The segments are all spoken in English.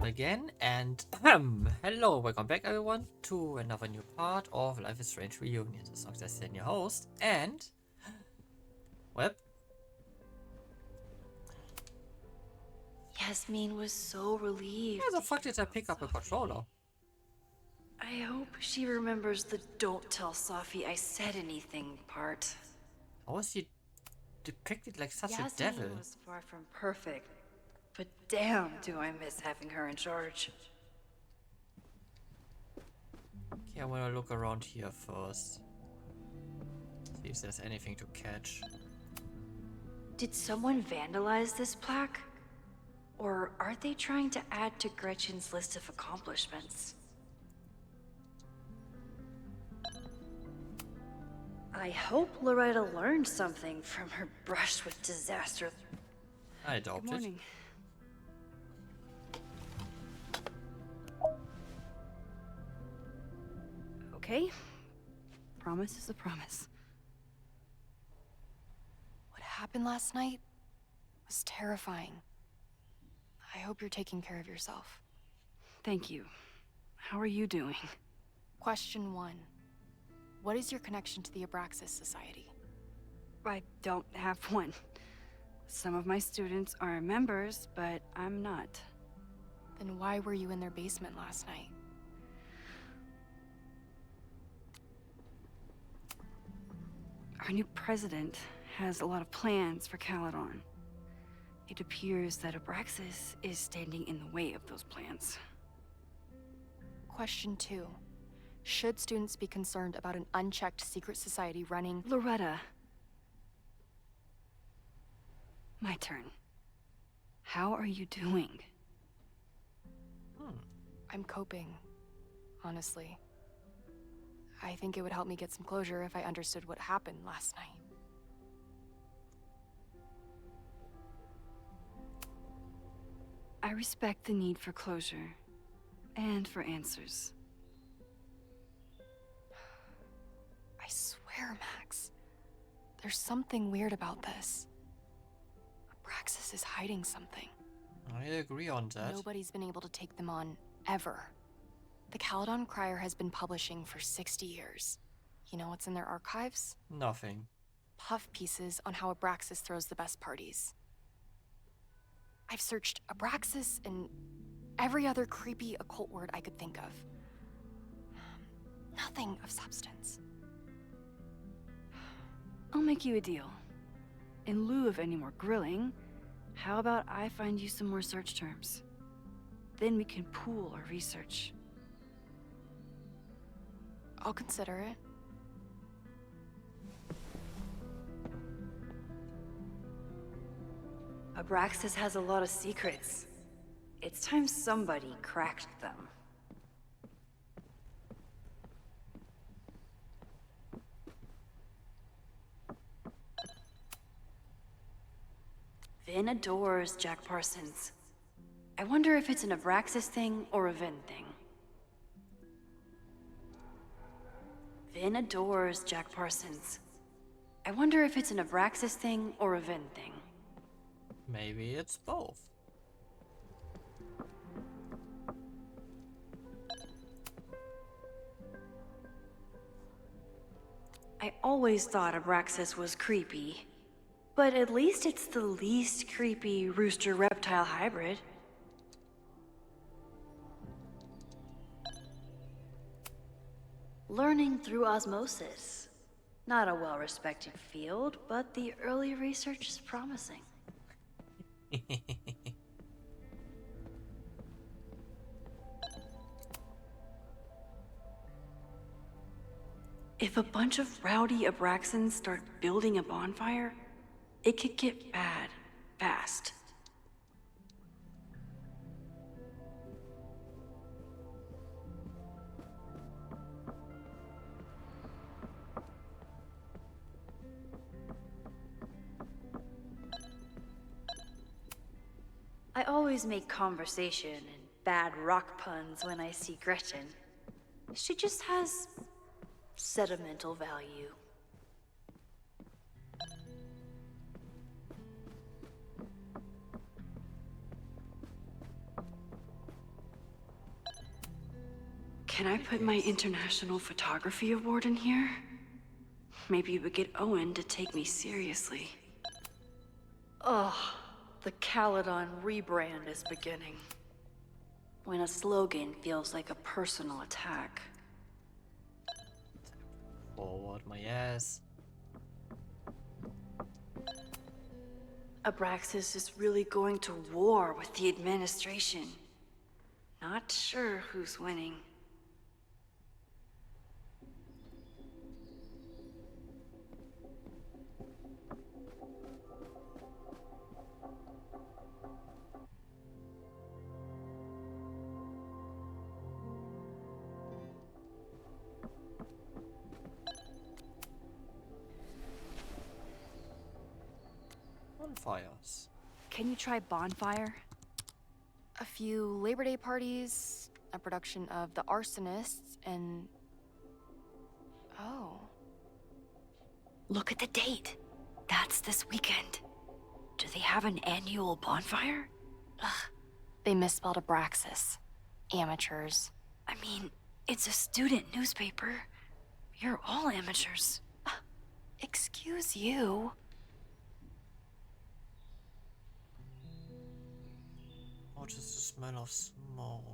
again, and hello, welcome back everyone to another new part of Life is Strange Reunion. This is Nox Destin, your host, and well, Yasmin was so relieved. where the fuck did I pick up a controller? I hope she remembers the "don't tell Safi I said anything" part. How is he depicted like such Yasmin a devil? was far from perfect, but damn do I miss having her in charge. Okay, I wanna look around here first. See if there's anything to catch. Did someone vandalize this plaque? Or are they trying to add to Gretchen's list of accomplishments? I hope Loretta learned something from her brush with disaster. I doubt Good morning. Okay. Promise is a promise. What happened last night was terrifying. I hope you're taking care of yourself. Thank you. How are you doing? Question 1. What is your connection to the Abraxas Society? I don't have one. Some of my students are members, but I'm not. Then why were you in their basement last night? Our new president has a lot of plans for Caledon. It appears that Abraxas is standing in the way of those plans. Question 2. Should students be concerned about an unchecked secret society running... Loretta. My turn. How are you doing? I'm coping, honestly. I think it would help me get some closure if I understood what happened last night. I respect the need for closure, and for answers. I swear, Max. There's something weird about this. Abraxas is hiding something. I agree on that. Nobody's been able to take them on, ever. The Caledon Crier has been publishing for 60 years. You know what's in their archives? Nothing. Puff pieces on how Abraxas throws the best parties. I've searched Abraxas and every other creepy occult word I could think of. Nothing of substance. I'll make you a deal. In lieu of any more grilling, how about I find you some more search terms? Then we can pool our research. I'll consider it. Abraxas has a lot of secrets. It's time somebody cracked them. Vin adores Jack Parsons. I wonder if it's an Abraxas thing or a Vin thing. Vin adores Jack Parsons. I wonder if it's an Abraxas thing or a Vin thing. Maybe it's both. I always thought Abraxas was creepy, but at least it's the least creepy rooster-reptile hybrid. Learning through osmosis. Not a well-respected field, but the early research is promising. If a bunch of rowdy Abraxans start building a bonfire, it could get bad, fast. I always make conversation and bad rock puns when I see Gretchen. She just has sentimental value. Can I put my International Photography Award in here? Maybe it would get Owen to take me seriously. Ugh, the Caledon rebrand is beginning. When a slogan feels like a personal attack. Forward my ass. Abraxas is really going to war with the administration. Not sure who's winning. Bonfires. Can you try Bonfire? A few Labor Day parties, a production of The Arsonists, and... Oh. Look at the date. That's this weekend. Do they have an annual bonfire? Ugh. They misspelled Abraxas. Amateurs. I mean, it's a student newspaper. You're all amateurs. Excuse you. Or just the smell of smoke.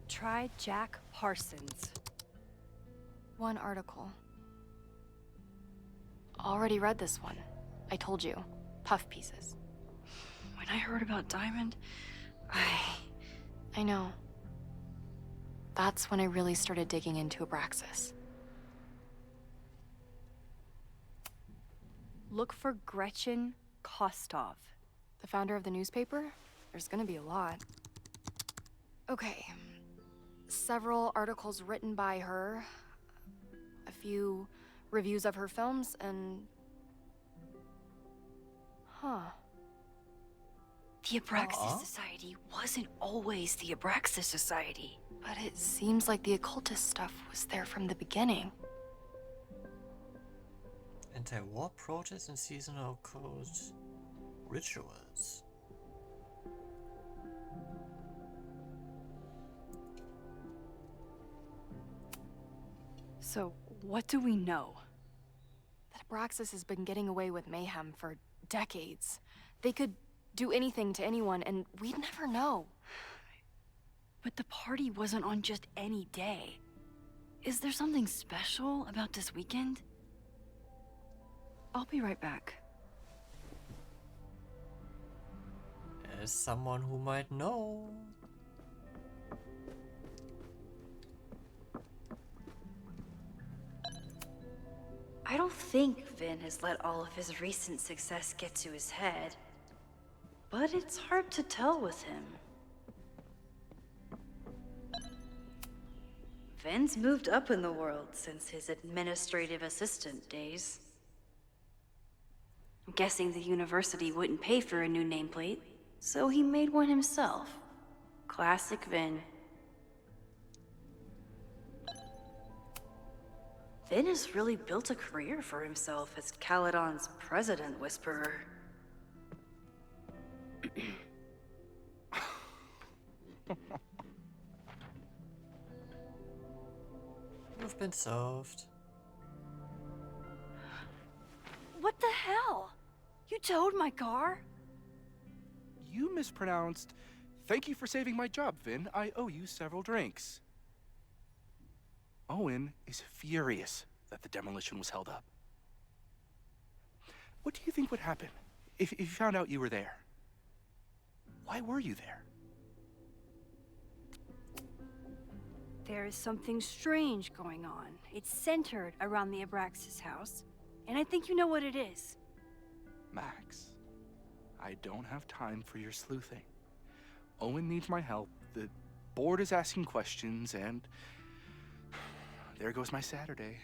Try Jack Parsons. One article. Already read this one. I told you. Puff pieces. When I heard about Diamond, I know. That's when I really started digging into Abraxas. Look for Gretchen Kostov. The founder of the newspaper? There's gonna be a lot. Okay. Several articles written by her. A few reviews of her films, and... Huh. The Abraxas Aw. Society wasn't always the Abraxas Society. But it seems like the occultist stuff was there from the beginning. Anti-war protests and seasonal occult rituals. So, what do we know? That Abraxas has been getting away with mayhem for decades. They could do anything to anyone, and we'd never know. But the party wasn't on just any day. Is there something special about this weekend? I'll be right back. As someone who might know. I don't think Vin has let all of his recent success get to his head. But it's hard to tell with him. Vin's moved up in the world since his administrative assistant days. I'm guessing the university wouldn't pay for a new nameplate, so he made one himself. Classic Vin. Vin has really built a career for himself as Caledon's president whisperer. You've been served. What the hell? You towed my car? You mispronounced. Thank you for saving my job, Vin. I owe you several drinks. Owen is furious that the demolition was held up. What do you think would happen if you found out you were there? Why were you there? There is something strange going on. It's centered around the Abraxas house, and I think you know what it is. Max, I don't have time for your sleuthing. Owen needs my help, the board is asking questions, and there goes my Saturday.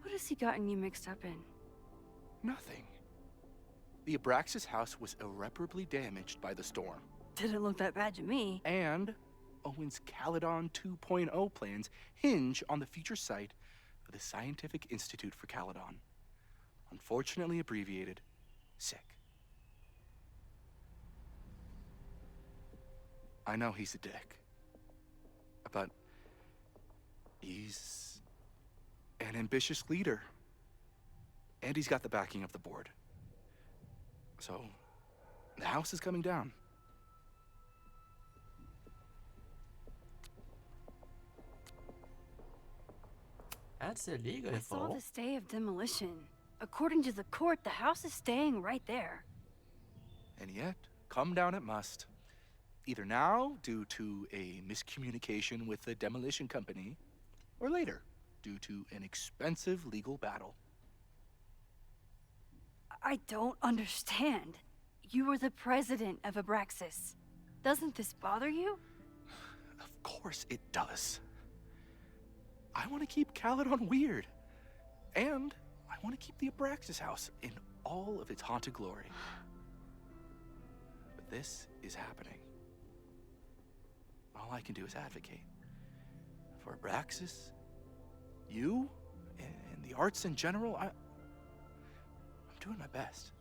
What has he gotten you mixed up in? Nothing. The Abraxas house was irreparably damaged by the storm. Didn't look that bad to me. And Owen's Caledon 2.0 plans hinge on the future site of the Scientific Institute for Caledon. unfortunately abbreviated SICK. I know he's a dick, but he's an ambitious leader, and he's got the backing of the board. So, the house is coming down. That's illegal, I saw though. the stay of demolition. According to the court, the house is staying right there. And yet, come down it must. Either now, due to a miscommunication with the demolition company, or later, due to an expensive legal battle. I don't understand. You were the president of Abraxas. Doesn't this bother you? Of course it does. I want to keep Caledon weird. And I want to keep the Abraxas house in all of its haunted glory. But this is happening. All I can do is advocate. For Abraxas, you, and the arts in general, I'm doing my best.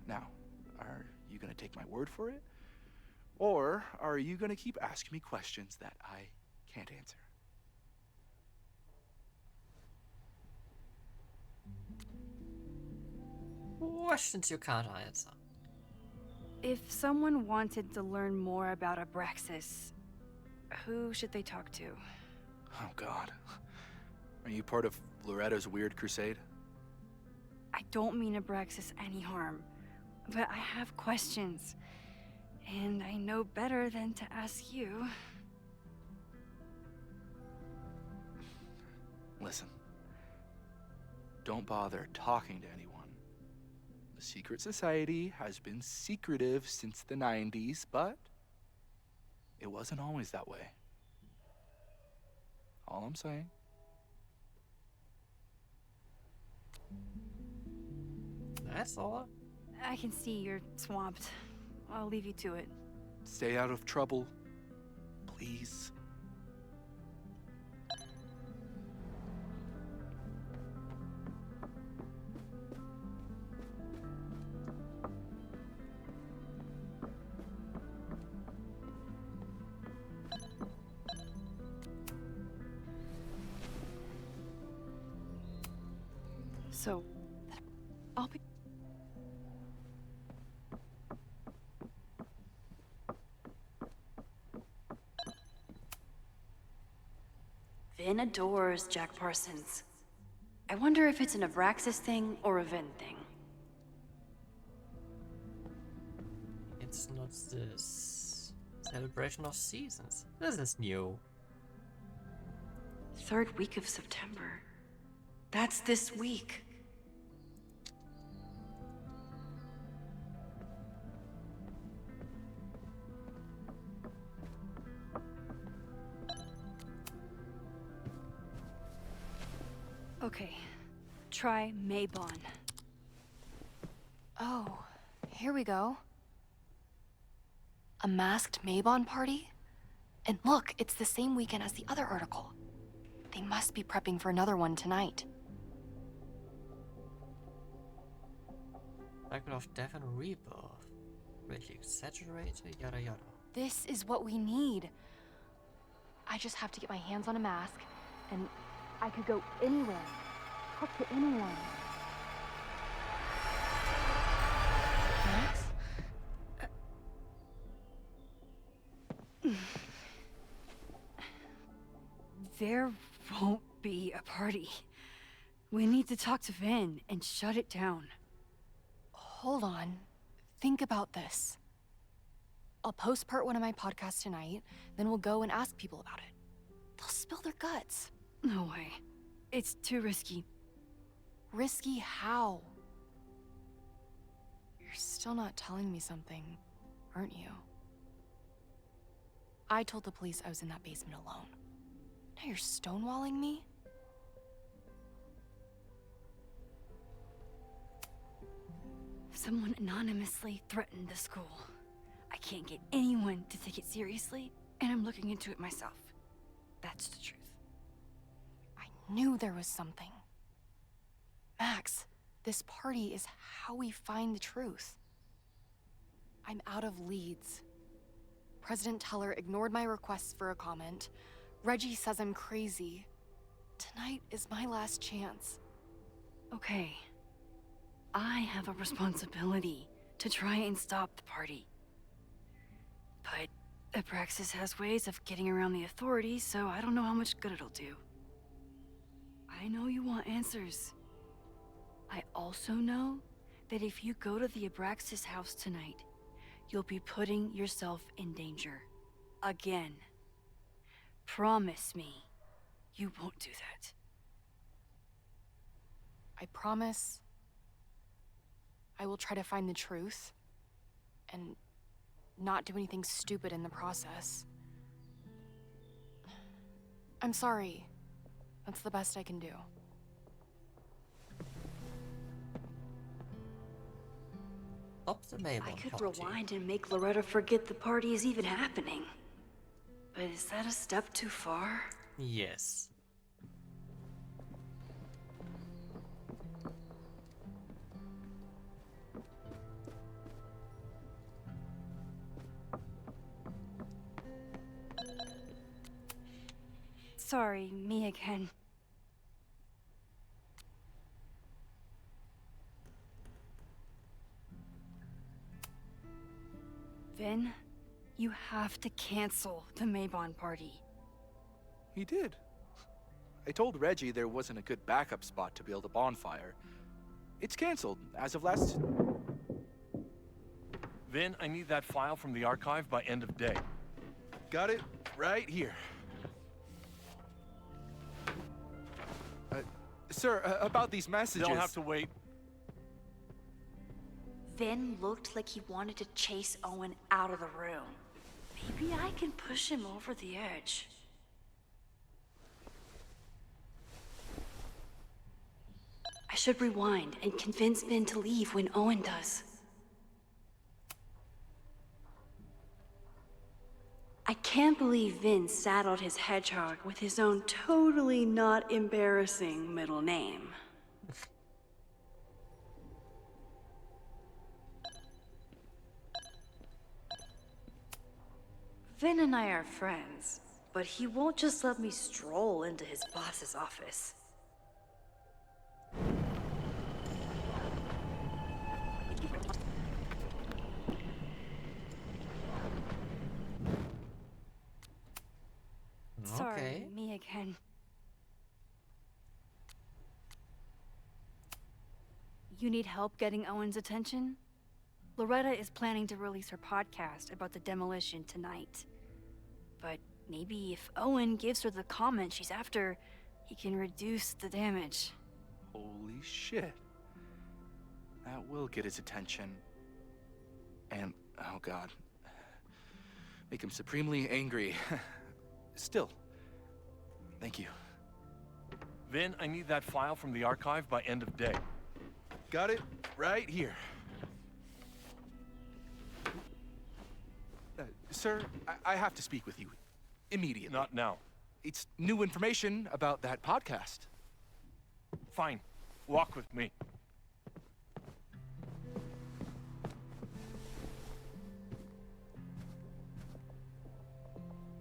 Now, are you gonna take my word for it? Or are you gonna keep asking me questions that I can't answer? Questions you can't answer. If someone wanted to learn more about Abraxas, who should they talk to? Oh God. Are you part of Loretta's weird crusade? I don't mean Abraxas any harm, but I have questions, and I know better than to ask you. Listen. Don't bother talking to anyone. The secret society has been secretive since the 90s, but it wasn't always that way. All I'm saying. That's all. I can see you're swamped. I'll leave you to it. Stay out of trouble, please. So, I'll be... Vin adores Jack Parsons. I wonder if it's an Abraxas thing or a Vin thing. It's not this celebration of seasons. This is new. 3rd week of September. That's this week. Okay. Try Maybon. Oh, here we go. A masked Maybon party? And look, it's the same weekend as the other article. They must be prepping for another one tonight. Cycle of death and rebirth. Greatly exaggerated, yada yada. This is what we need. I just have to get my hands on a mask, and I could go anywhere. Talk to anyone. Max? There won't be a party. We need to talk to Vin and shut it down. Hold on. Think about this. I'll post part 1 of my podcast tonight, then we'll go and ask people about it. They'll spill their guts. No way. It's too risky. Risky how? You're still not telling me something, aren't you? I told the police I was in that basement alone. Now you're stonewalling me? Someone anonymously threatened the school. I can't get anyone to take it seriously, and I'm looking into it myself. That's the truth. I knew there was something. Max, this party is how we find the truth. I'm out of leads. President Teller ignored my requests for a comment. Reggie says I'm crazy. Tonight is my last chance. Okay. I have a responsibility to try and stop the party. But Abraxas has ways of getting around the authorities, so I don't know how much good it'll do. I know you want answers. I also know that if you go to the Abraxas house tonight, you'll be putting yourself in danger. Again. Promise me you won't do that. I promise I will try to find the truth and not do anything stupid in the process. I'm sorry. That's the best I can do. Stop the Mayborn I could party. rewind and make Loretta forget the party is even happening. But is that a step too far? Yes. Sorry, me again. Vin, you have to cancel the Maybon party. He did. I told Reggie there wasn't a good backup spot to build a bonfire. It's canceled as of last... Vin, I need that file from the archive by end of day. Got it right here. Sir, about these messages... They'll have to wait. Vin looked like he wanted to chase Owen out of the room. Maybe I can push him over the edge. I should rewind and convince Vin to leave when Owen does. I can't believe Vin saddled his hedgehog with his own totally not embarrassing middle name. Vin and I are friends, but he won't just let me stroll into his boss's office. Sorry, Okay. me again. You need help getting Owen's attention? Loretta is planning to release her podcast about the demolition tonight. But maybe if Owen gives her the comment she's after, he can reduce the damage. Holy shit. That will get his attention. And, oh god. Make him supremely angry. Still. Thank you. Vin, I need that file from the archive by end of day. Got it right here. Sir, I have to speak with you. Immediately. Not now. It's new information about that podcast. Fine. Walk with me.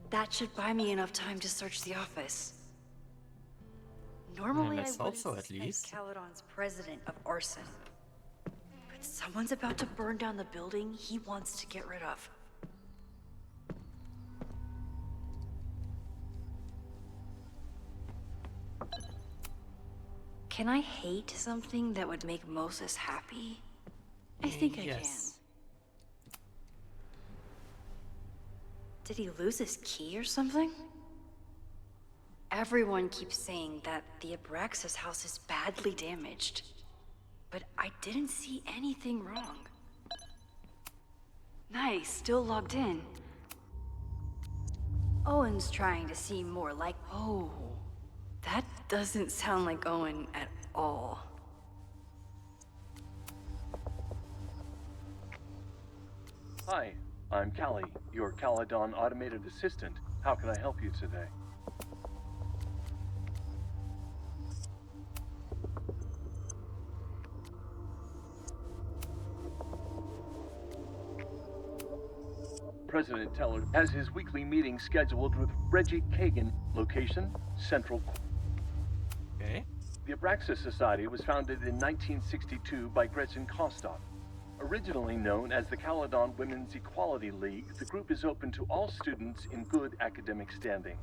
That should buy me enough time to search the office. Normally, I let's hope wouldn't so, at suspect least. Caledon's president of arson. But someone's about to burn down the building he wants to get rid of. Can I hate something that would make Moses happy? I think I can. Yes. Did he lose his key or something? Everyone keeps saying that the Abraxas house is badly damaged. But I didn't see anything wrong. Nice, still logged in. Owen's trying to seem more like... Oh, that doesn't sound like Owen at all. Hi, I'm Callie, your Caledon automated assistant. How can I help you today? President Teller has his weekly meeting scheduled with Reggie Kagan, location, Central. Okay. The Abraxas Society was founded in 1962 by Gretchen Kostov. Originally known as the Caledon Women's Equality League, the group is open to all students in good academic standing.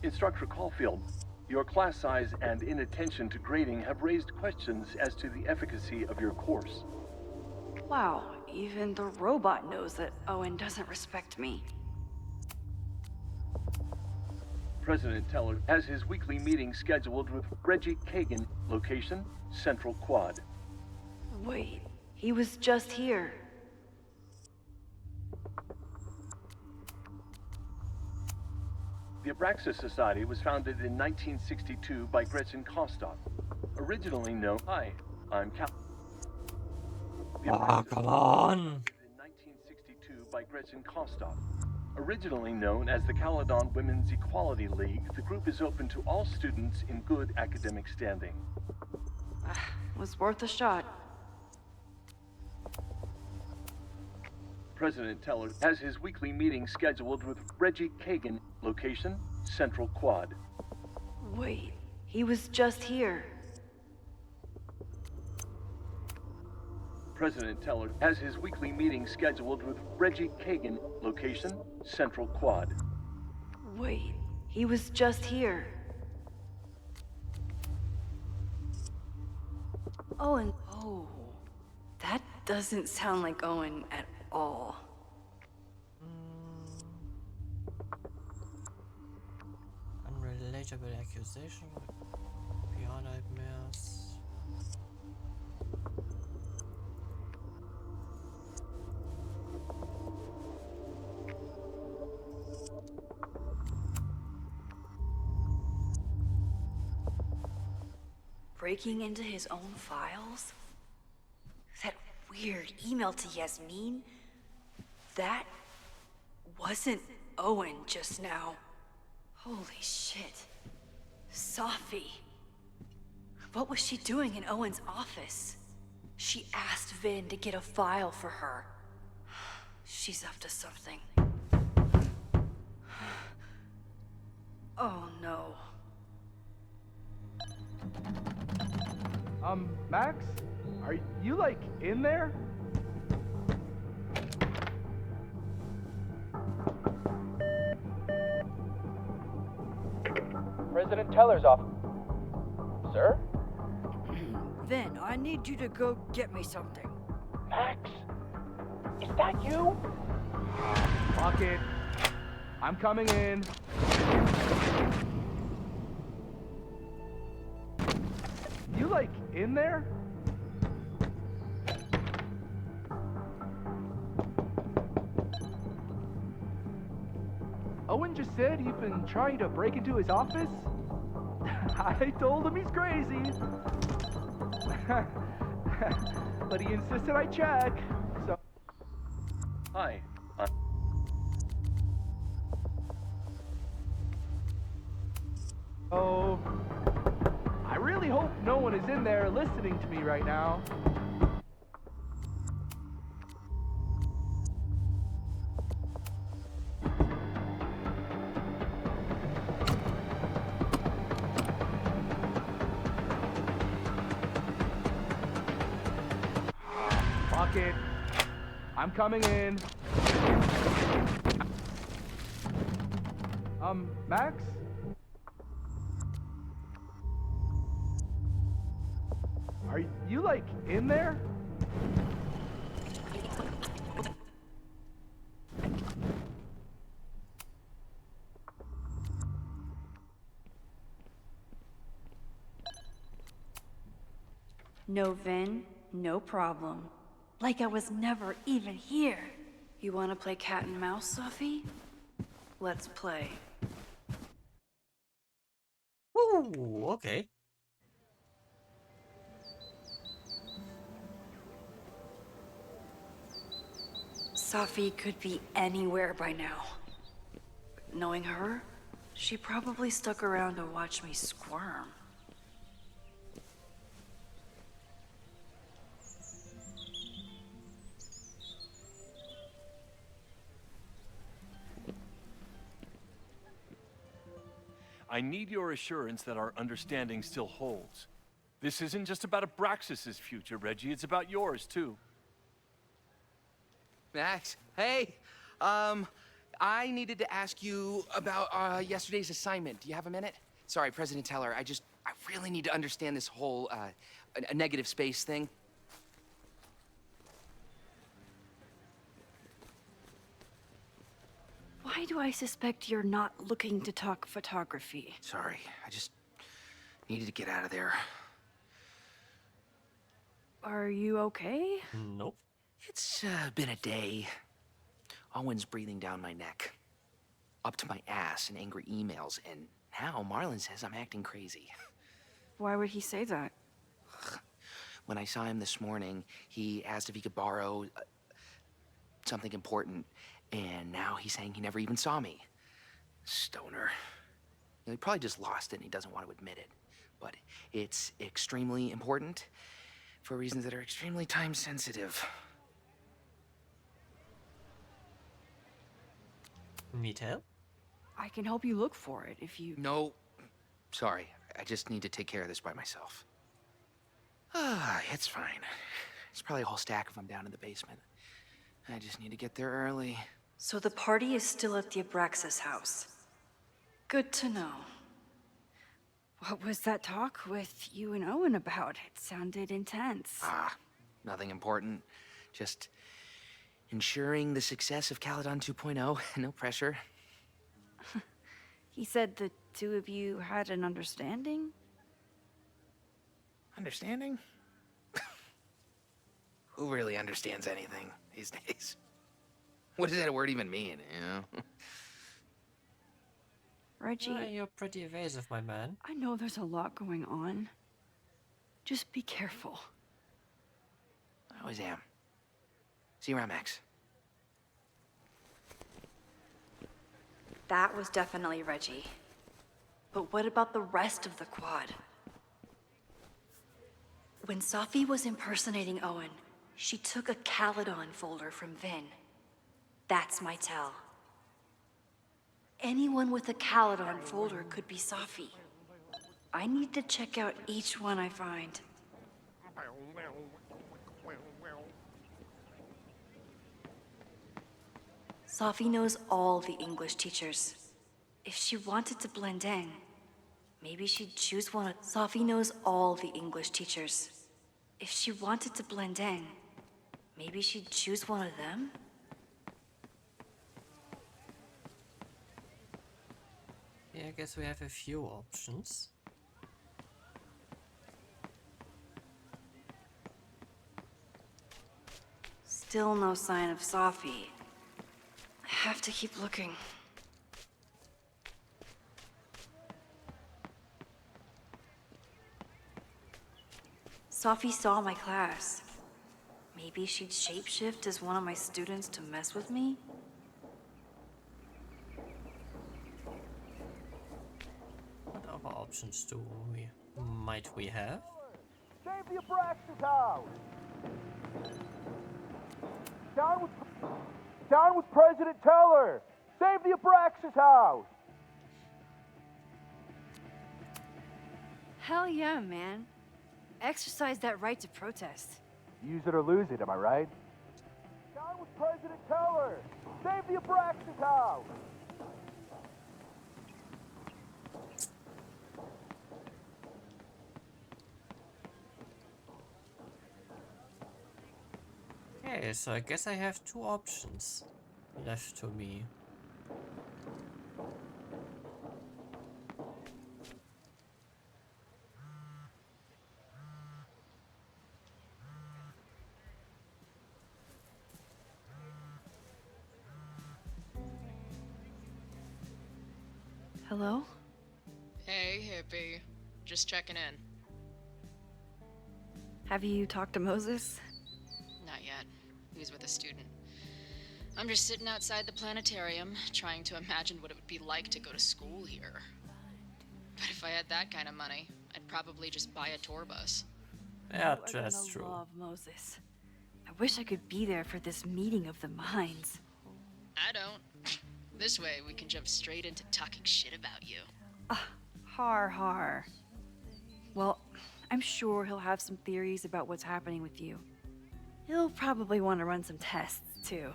Instructor Caulfield, your class size and inattention to grading have raised questions as to the efficacy of your course. Wow, even the robot knows that Owen doesn't respect me. President Teller has his weekly meeting scheduled with Reggie Kagan, location, Central Quad. Wait, he was just here. The Abraxas Society was founded in 1962 by Gretchen Kostov. Originally known... Hi, I'm Cal... The Oh, Abraxas come on! in 1962 by Gretchen Kostov. Originally known as the Caledon Women's Equality League, the group is open to all students in good academic standing. Was worth a shot. President Teller has his weekly meeting scheduled with Reggie Kagan, location, Central Quad. Wait, he was just here. President Teller has his weekly meeting scheduled with Reggie Kagan, location, Central Quad. Wait, he was just here. Owen. Oh, that doesn't sound like Owen at all. Unrelatable accusation. PR nightmares. Breaking into his own files? That weird email to Yasmin? That wasn't Owen just now. Holy shit. Sophie. What was she doing in Owen's office? She asked Vin to get a file for her. She's up to something. Oh no. Max? Are you, like, in there? President Teller's office. Sir? Vin, I need you to go get me something. Max? Is that you? Fuck it. I'm coming in. You, like, in there? Owen just said you've been trying to break into his office? I told him he's crazy. But he insisted I check, so... Hi, Oh... I really hope no one is in there listening to me right now. Fuck it. I'm coming in. Max? Are you, like, in there? No, Vin, no problem. Like I was never even here. You want to play cat and mouse, Sophie? Let's play. Ooh, okay. Sophie could be anywhere by now. Knowing her, she probably stuck around to watch me squirm. I need your assurance that our understanding still holds. This isn't just about Abraxas's future, Reggie. It's about yours, too. Max, hey. I needed to ask you about yesterday's assignment. Do you have a minute? Sorry, President Teller, I really need to understand this whole, a negative space thing. Why do I suspect you're not looking to talk photography? Sorry, I just needed to get out of there. Are you okay? Nope. It's been a day. Owen's breathing down my neck, up to my ass in angry emails, and now Marlon says I'm acting crazy. Why would he say that? When I saw him this morning, he asked if he could borrow something important, and now he's saying he never even saw me. Stoner. He probably just lost it and he doesn't want to admit it. But it's extremely important for reasons that are extremely time sensitive. Need help? I can help you look for it if you... No, sorry. I just need to take care of this by myself. It's fine. It's probably a whole stack if I'm down in the basement. I just need to get there early. So the party is still at the Abraxas house. Good to know. What was that talk with you and Owen about? It sounded intense. Nothing important. Just ensuring the success of Caledon 2.0. No pressure. He said the two of you had an understanding? Understanding? Who really understands anything these days? What does that word even mean, you know? Reggie, You're pretty evasive, my man. I know there's a lot going on. Just be careful. I always am. See you around, Max. That was definitely Reggie. But what about the rest of the quad? When Safi was impersonating Owen, she took a Caledon folder from Vin. That's my tell. Anyone with a Caledon folder could be Safi. I need to check out each one I find. Safi knows all the English teachers. If she wanted to blend in, maybe she'd choose one of... Safi knows all the English teachers. If she wanted to blend in, maybe she'd choose one of them? Yeah, I guess we have a few options. Still no sign of Safi. I have to keep looking. Safi saw my class. Maybe she'd shapeshift as one of my students to mess with me? What other options might we have? Save the Abraxas house! Down with President Teller! Save the Abraxas house! Hell yeah, man. Exercise that right to protest. Use it or lose it, am I right? Down with President Teller! Save the Abraxas house! Okay, so I guess I have two options left to me. Hello? Hey, hippie. Just checking in. Have you talked to Moses? Not yet. He was with a student. I'm just sitting outside the planetarium, trying to imagine what it would be like to go to school here. But if I had that kind of money, I'd probably just buy a tour bus. Yeah, You are that's gonna true. love Moses. I wish I could be there for this meeting of the minds. I don't. This way, we can jump straight into talking shit about you. Har har. Well, I'm sure he'll have some theories about what's happening with you. He'll probably want to run some tests, too.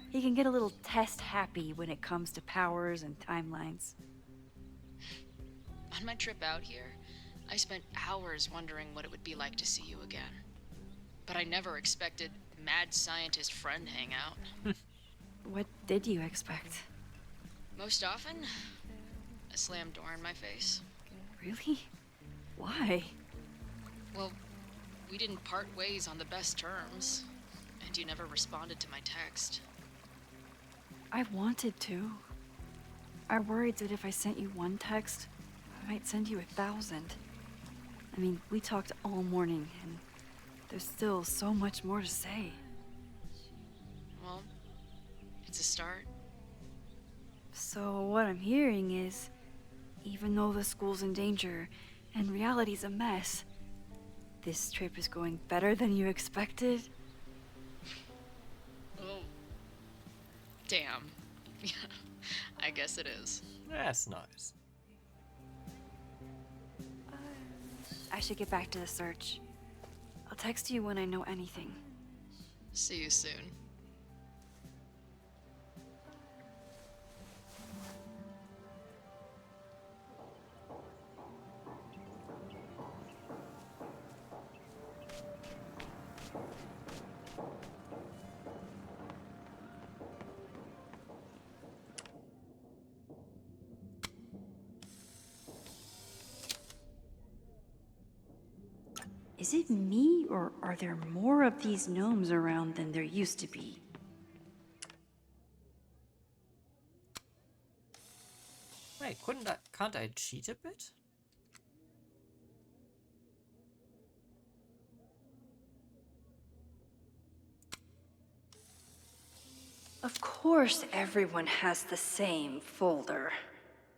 He can get a little test happy when it comes to powers and timelines. On my trip out here, I spent hours wondering what it would be like to see you again. But I never expected mad scientist friend hangout. What did you expect? Most often, a slam door in my face. Really? Why? Well, we didn't part ways on the best terms, and you never responded to my text. I wanted to. I worried that if I sent you one text, I might send you 1,000. I mean, we talked all morning, and there's still so much more to say. Well, it's a start. So what I'm hearing is, even though the school's in danger and reality's a mess, this trip is going better than you expected? Oh. Damn. Yeah, I guess it is. That's nice. I should get back to the search. I'll text you when I know anything. See you soon. Is it me, or are there more of these gnomes around than there used to be? Wait, can't I cheat a bit? Of course everyone has the same folder.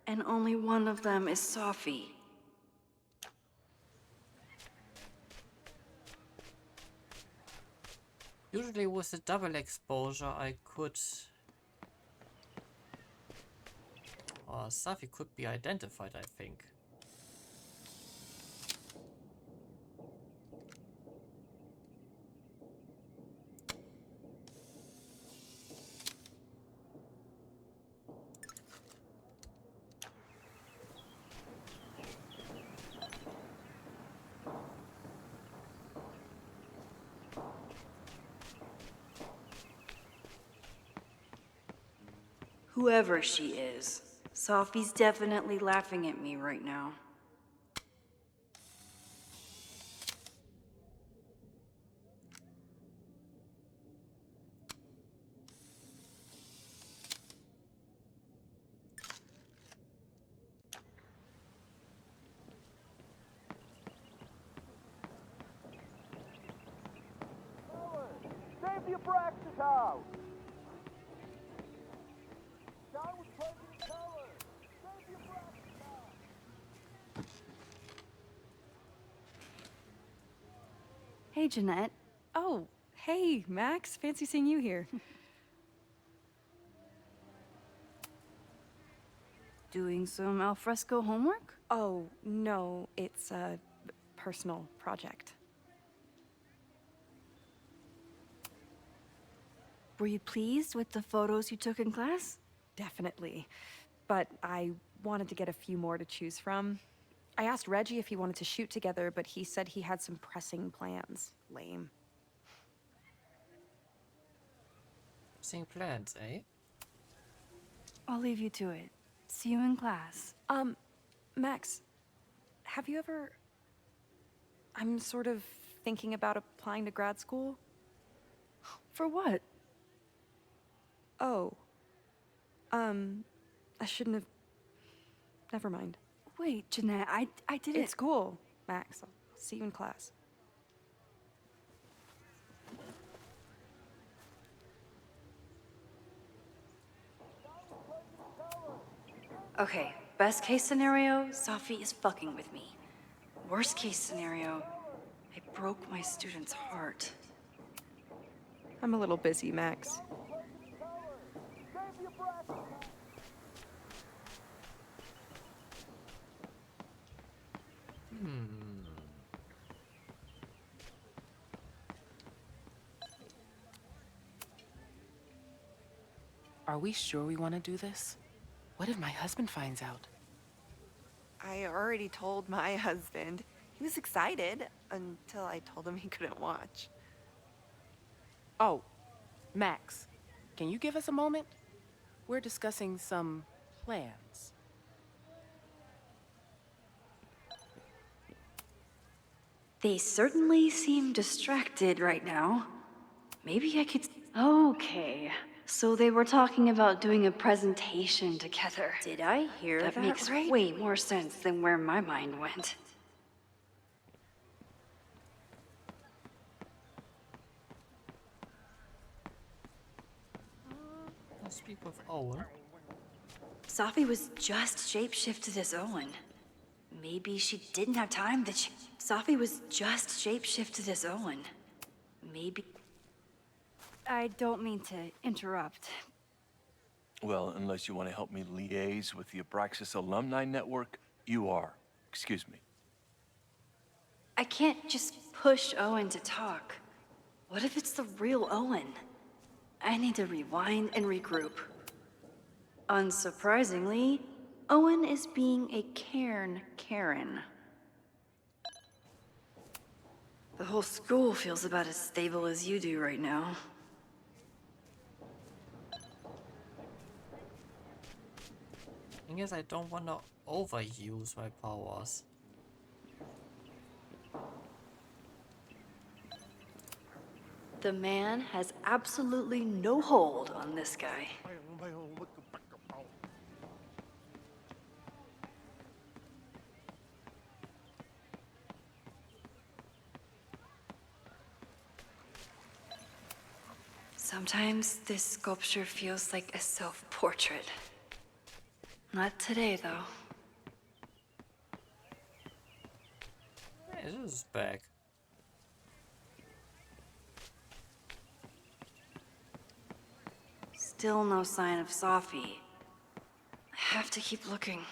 And only one of them is Sophie. Usually with the double exposure I could... Or Safi could be identified, I think. Whoever she is, Sophie's definitely laughing at me right now. Save the Abraxas house! Down with President Teller! Save the Abraxas house! Hey, Jeanette. Oh, hey, Max. Fancy seeing you here. Doing some alfresco homework? Oh, no, it's a personal project. Were you pleased with the photos you took in class? Definitely. But I wanted to get a few more to choose from. I asked Reggie if he wanted to shoot together, but he said he had some pressing plans. Lame. Seeing plans, eh? I'll leave you to it. See you in class. Max, have you ever... I'm sort of thinking about applying to grad school. For what? Oh. I shouldn't have... Never mind. Wait, Jeanette, I didn't... It's cool, Max. I'll see you in class. Okay, best case scenario, Sophie is fucking with me. Worst case scenario, I broke my student's heart. I'm a little busy, Max. Are we sure we want to do this? What if my husband finds out? I already told my husband. He was excited until I told him he couldn't watch. Oh, Max, can you give us a moment? We're discussing some plans. They certainly seem distracted right now. Maybe I could... Okay, so they were talking about doing a presentation together. Did I hear that? That makes way more sense than where my mind went. I'll speak with Owen. Safi was just shapeshifted as Owen. Maybe she didn't have time that she... Safi was just shapeshifted as Owen. Maybe... I don't mean to interrupt. Well, unless you want to help me liaise with the Abraxas Alumni Network, you are. Excuse me. I can't just push Owen to talk. What if it's the real Owen? I need to rewind and regroup. Unsurprisingly, Owen is being a Karen. The whole school feels about as stable as you do right now. Thing is, I don't want to overuse my powers. The man has absolutely no hold on this guy. Sometimes this sculpture feels like a self-portrait. Not today, though. Hey, this is back. Still no sign of Safi. I have to keep looking.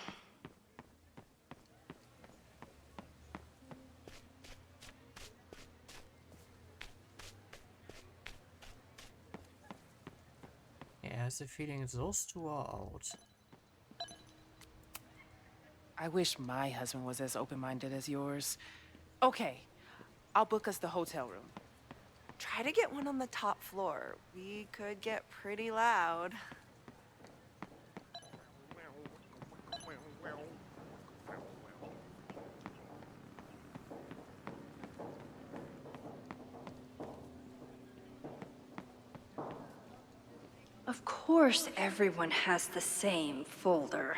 Yeah, I have the feeling those two are out. I wish my husband was as open-minded as yours. Okay, I'll book us the hotel room. Try to get one on the top floor. We could get pretty loud. Of course everyone has the same folder.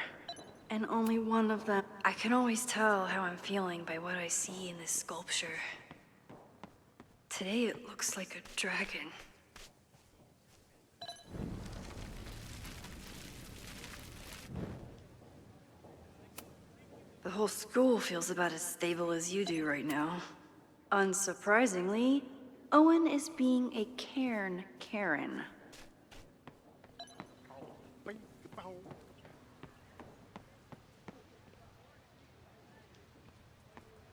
And only one of them... I can always tell how I'm feeling by what I see in this sculpture. Today it looks like a dragon. The whole school feels about as stable as you do right now. Unsurprisingly, Owen is being a Karen.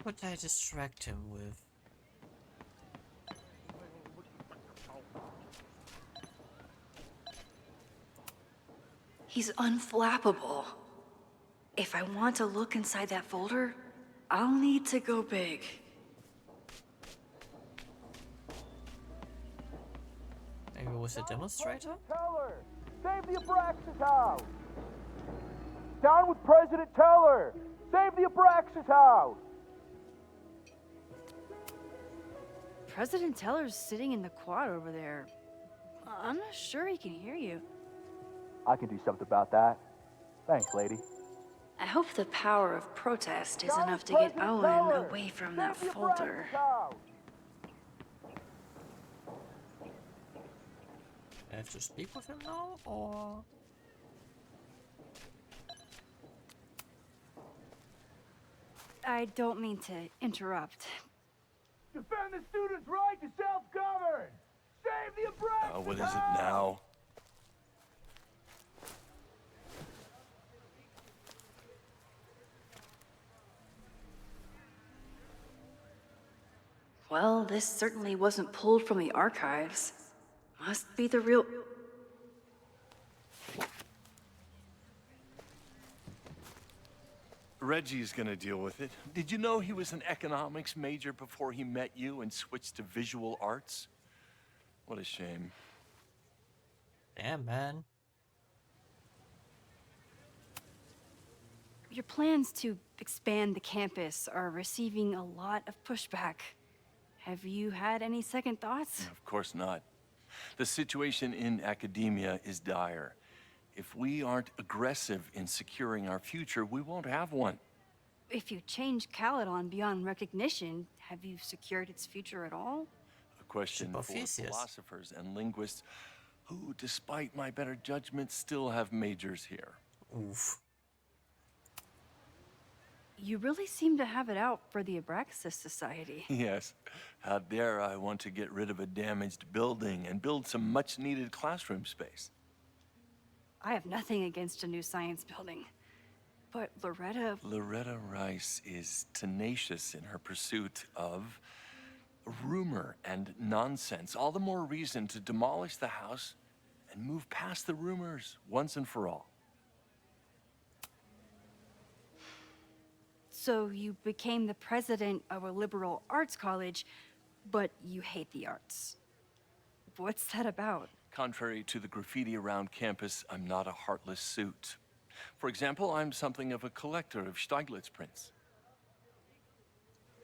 What did I distract him with? He's unflappable. If I want to look inside that folder, I'll need to go big. Maybe it was a demonstrator? Teller! Save the Abraxas house! Down with President Teller! Save the Abraxas house! President Teller's sitting in the quad over there. I'm not sure he can hear you. I can do something about that. Thanks, lady. I hope the power of protest is enough to get Owen away from that folder. I have to speak with him now, or...? I don't mean to interrupt. Defend the students' right to self-govern! Save the Abraxas What is it now? Well, this certainly wasn't pulled from the archives. Must be the real... Reggie's gonna deal with it. Did you know he was an economics major before he met you and switched to visual arts? What a shame. Damn, man. Your plans to expand the campus are receiving a lot of pushback. Have you had any second thoughts? Of course not. The situation in academia is dire. If we aren't aggressive in securing our future, we won't have one. If you change Caledon beyond recognition, have you secured its future at all? A question for Superficious. philosophers and linguists who, despite my better judgment, still have majors here. Oof. You really seem to have it out for the Abraxas Society. Yes. How dare I want to get rid of a damaged building and build some much-needed classroom space. I have nothing against a new science building. But Loretta Rice is tenacious in her pursuit of rumor and nonsense. All the more reason to demolish the house and move past the rumors once and for all. So you became the president of a liberal arts college, but you hate the arts. What's that about? Contrary to the graffiti around campus, I'm not a heartless suit. For example, I'm something of a collector of Stieglitz prints.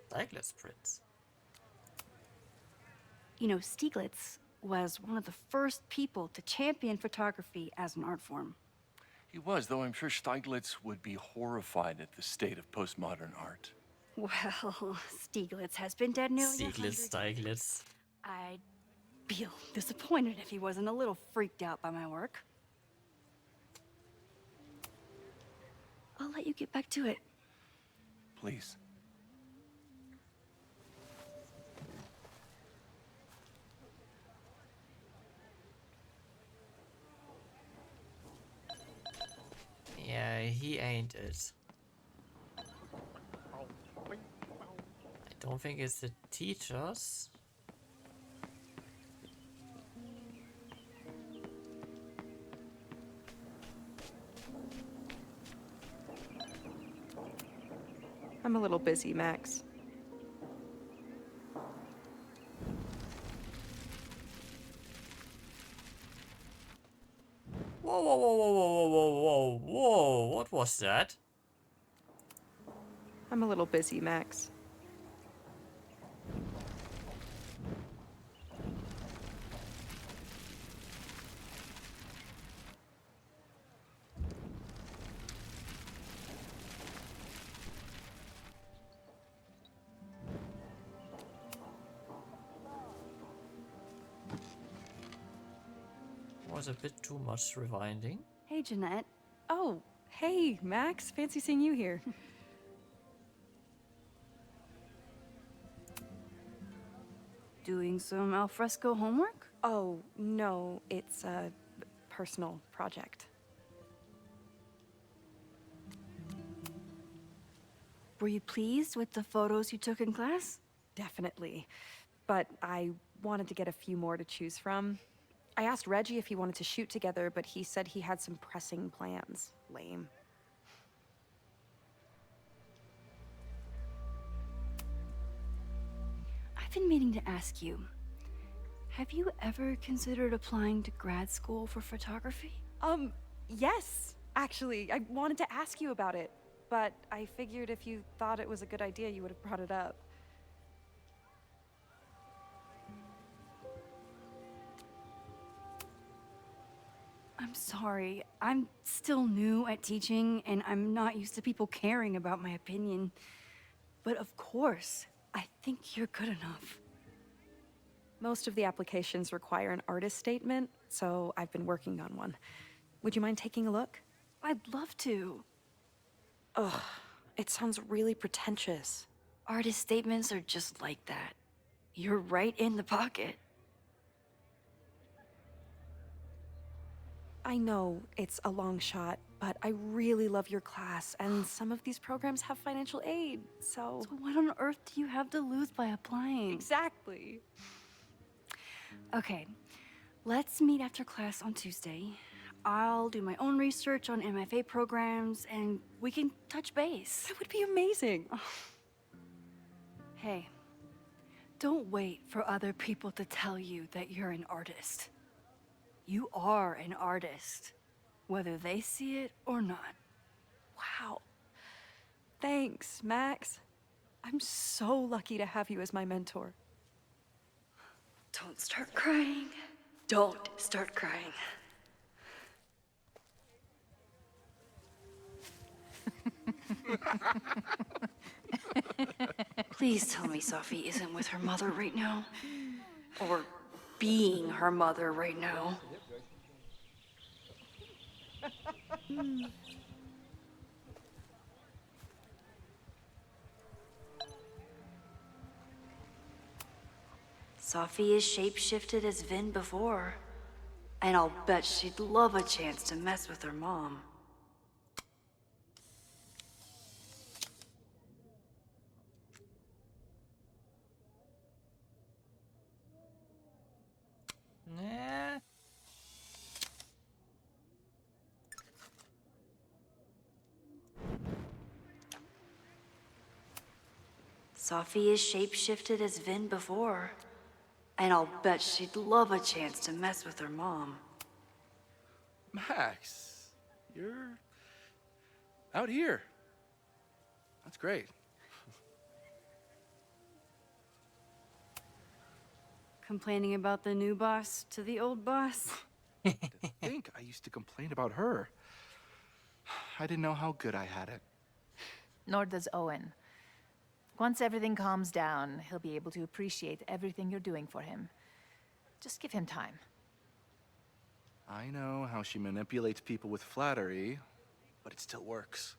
Stieglitz prints. You know, Stieglitz was one of the first people to champion photography as an art form. He was, though I'm sure Stieglitz would be horrified at the state of postmodern art. Well, Stieglitz has been dead nearly Stieglitz. I'd feel disappointed if he wasn't a little freaked out by my work. I'll let you get back to it. Please. Yeah, he ain't it. I don't think it's the teachers. I'm a little busy, Max. Whoa, whoa, whoa, whoa, whoa, whoa, whoa, whoa, what was that? I'm a little busy, Max. Was a bit too much rewinding. Hey, Jeanette. Oh, hey, Max. Fancy seeing you here. Doing some alfresco homework? Oh, no, it's a personal project. Were you pleased with the photos you took in class? Definitely. But I wanted to get a few more to choose from. I asked Reggie if he wanted to shoot together, but he said he had some pressing plans. Lame. I've been meaning to ask you, have you ever considered applying to grad school for photography? Yes, actually. I wanted to ask you about it, but I figured if you thought it was a good idea, you would have brought it up. I'm sorry. I'm still new at teaching, and I'm not used to people caring about my opinion. But of course, I think you're good enough. Most of the applications require an artist statement, so I've been working on one. Would you mind taking a look? I'd love to. Ugh, it sounds really pretentious. Artist statements are just like that. You're right in the pocket. I know it's a long shot, but I really love your class, and some of these programs have financial aid, so... So what on earth do you have to lose by applying? Exactly. Okay, let's meet after class on Tuesday. I'll do my own research on MFA programs, and we can touch base. That would be amazing. Hey, don't wait for other people to tell you that you're an artist. You are an artist, whether they see it or not. Wow. Thanks, Max. I'm so lucky to have you as my mentor. Don't start crying. Don't start crying. Please tell me Safi isn't with her mother right now. Or being her mother right now. Safi is shapeshifted as Vin before. And I'll bet she'd love a chance to mess with her mom. Nah. Safi is shapeshifted as Vin before. And I'll bet she'd love a chance to mess with her mom. Max, you're out here. That's great. Complaining about the new boss to the old boss? To think I used to complain about her. I didn't know how good I had it. Nor does Owen. Once everything calms down, he'll be able to appreciate everything you're doing for him. Just give him time. I know how she manipulates people with flattery, but it still works.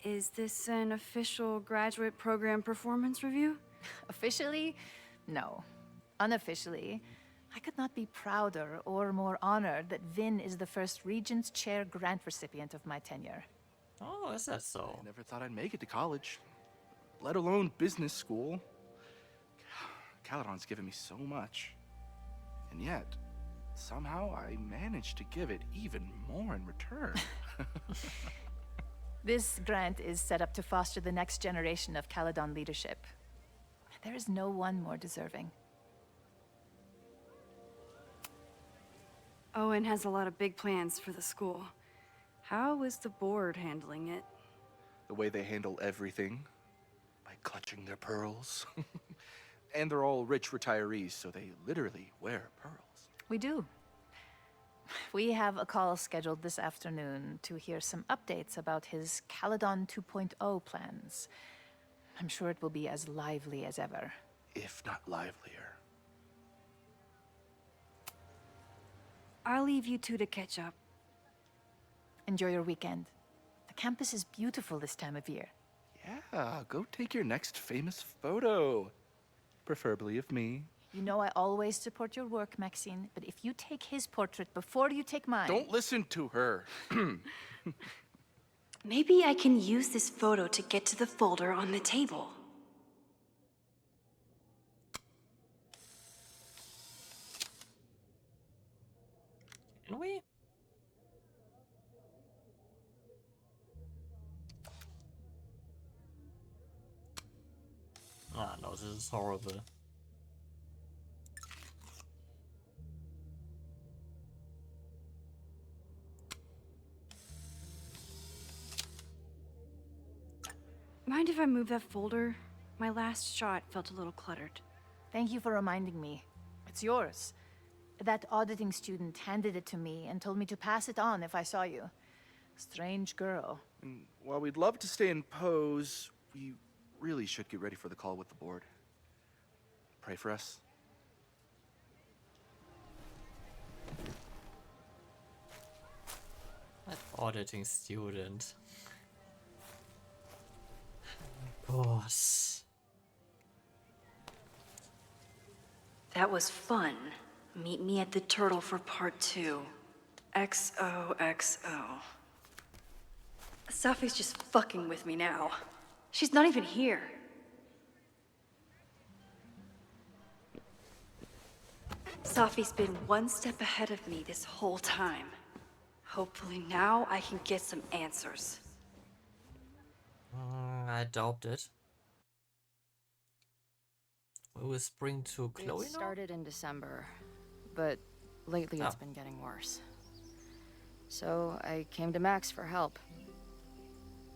Is this an official graduate program performance review? Officially? No. Unofficially, I could not be prouder or more honored that Vin is the first Regent's Chair grant recipient of my tenure. Oh, is that so? I never thought I'd make it to college, let alone business school. Caledon's given me so much. And yet, somehow I managed to give it even more in return. This grant is set up to foster the next generation of Caledon leadership. There is no one more deserving. Owen has a lot of big plans for the school. How is the board handling it? The way they handle everything, by clutching their pearls. And they're all rich retirees, so they literally wear pearls. We do. We have a call scheduled this afternoon to hear some updates about his Caledon 2.0 plans. I'm sure it will be as lively as ever. If not livelier. I'll leave you two to catch up. Enjoy your weekend. The campus is beautiful this time of year. Yeah, go take your next famous photo. Preferably of me. You know I always support your work, Maxine, but if you take his portrait before you take mine... Don't listen to her. Maybe I can use this photo to get to the folder on the table. Can we? Ah, no, this is horrible. Mind if I move that folder? My last shot felt a little cluttered. Thank you for reminding me. It's yours. That auditing student handed it to me and told me to pass it on if I saw you. Strange girl. And while we'd love to stay in pose, we really should get ready for the call with the board. Pray for us. That auditing student. Boss. That was fun, Meet me at the Turtle for part 2. XOXO. Safi's just fucking with me now. She's not even here. Safi's been one step ahead of me this whole time. Hopefully now I can get some answers. I doubt it. We will spring to Chloe It now? started in December, but lately it's been getting worse. So I came to Max for help.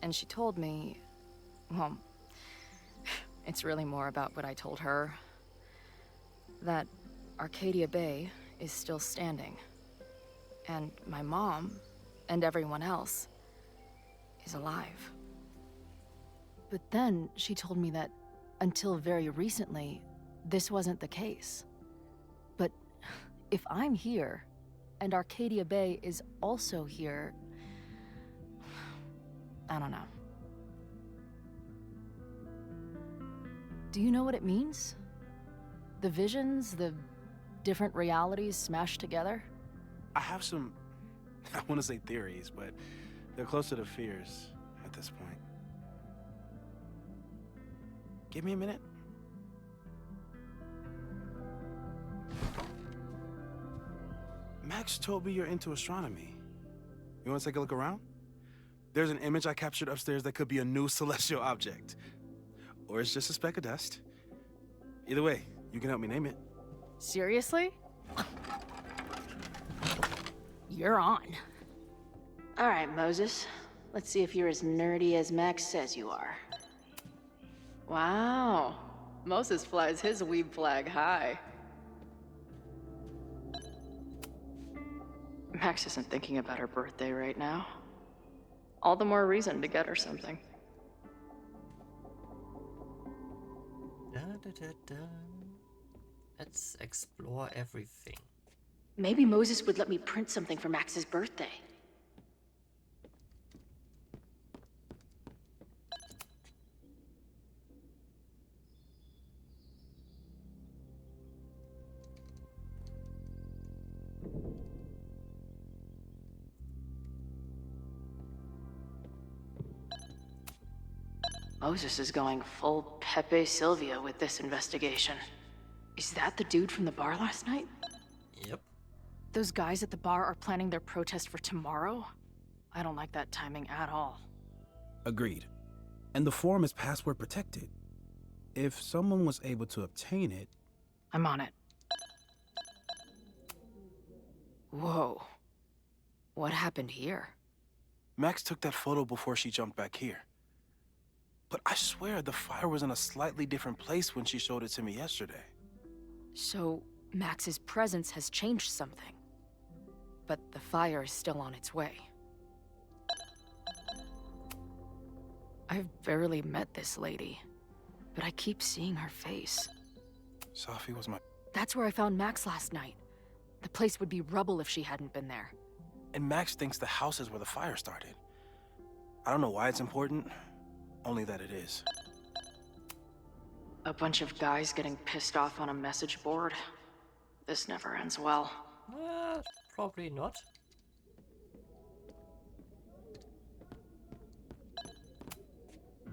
And she told me, well, it's really more about what I told her. That Arcadia Bay is still standing. And my mom, and everyone else, is alive. But then she told me that until very recently, this wasn't the case. But if I'm here, and Arcadia Bay is also here, I don't know. Do you know what it means? The visions, the different realities smashed together? I have some, I want to say theories, but they're closer to fears at this point. Give me a minute. Max told me you're into astronomy. You want to take a look around? There's an image I captured upstairs that could be a new celestial object. Or it's just a speck of dust. Either way, you can help me name it. Seriously? You're on. All right, Moses. Let's see if you're as nerdy as Max says you are. Wow. Moses flies his weeb flag high. Max isn't thinking about her birthday right now. All the more reason to get her something. Let's explore everything. Maybe Moses would let me print something for Max's birthday. Moses is going full Pepe Silvia with this investigation. Is that the dude from the bar last night? Yep. Those guys at the bar are planning their protest for tomorrow? I don't like that timing at all. Agreed. And the form is password protected. If someone was able to obtain it... I'm on it. Whoa. What happened here? Max took that photo before she jumped back here. But I swear the fire was in a slightly different place when she showed it to me yesterday. So, Max's presence has changed something. But the fire is still on its way. I've barely met this lady, but I keep seeing her face. Safi was my... That's where I found Max last night. The place would be rubble if she hadn't been there. And Max thinks the house is where the fire started. I don't know why it's important, only that it is. A bunch of guys getting pissed off on a message board. This never ends well. Probably not.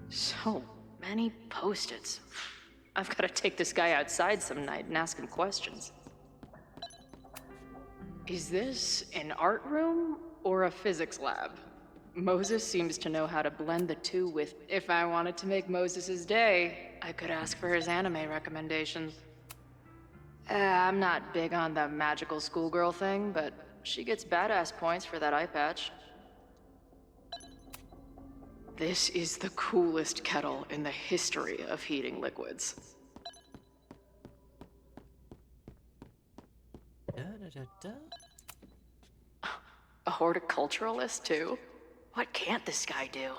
So many post-its. I've got to take this guy outside some night and ask him questions. Is this an art room or a physics lab? Moses seems to know how to blend the two with... If I wanted to make Moses's day, I could ask for his anime recommendations. I'm not big on the magical schoolgirl thing, but she gets badass points for that eye patch. This is the coolest kettle in the history of heating liquids. A horticulturalist, too? What can't this guy do?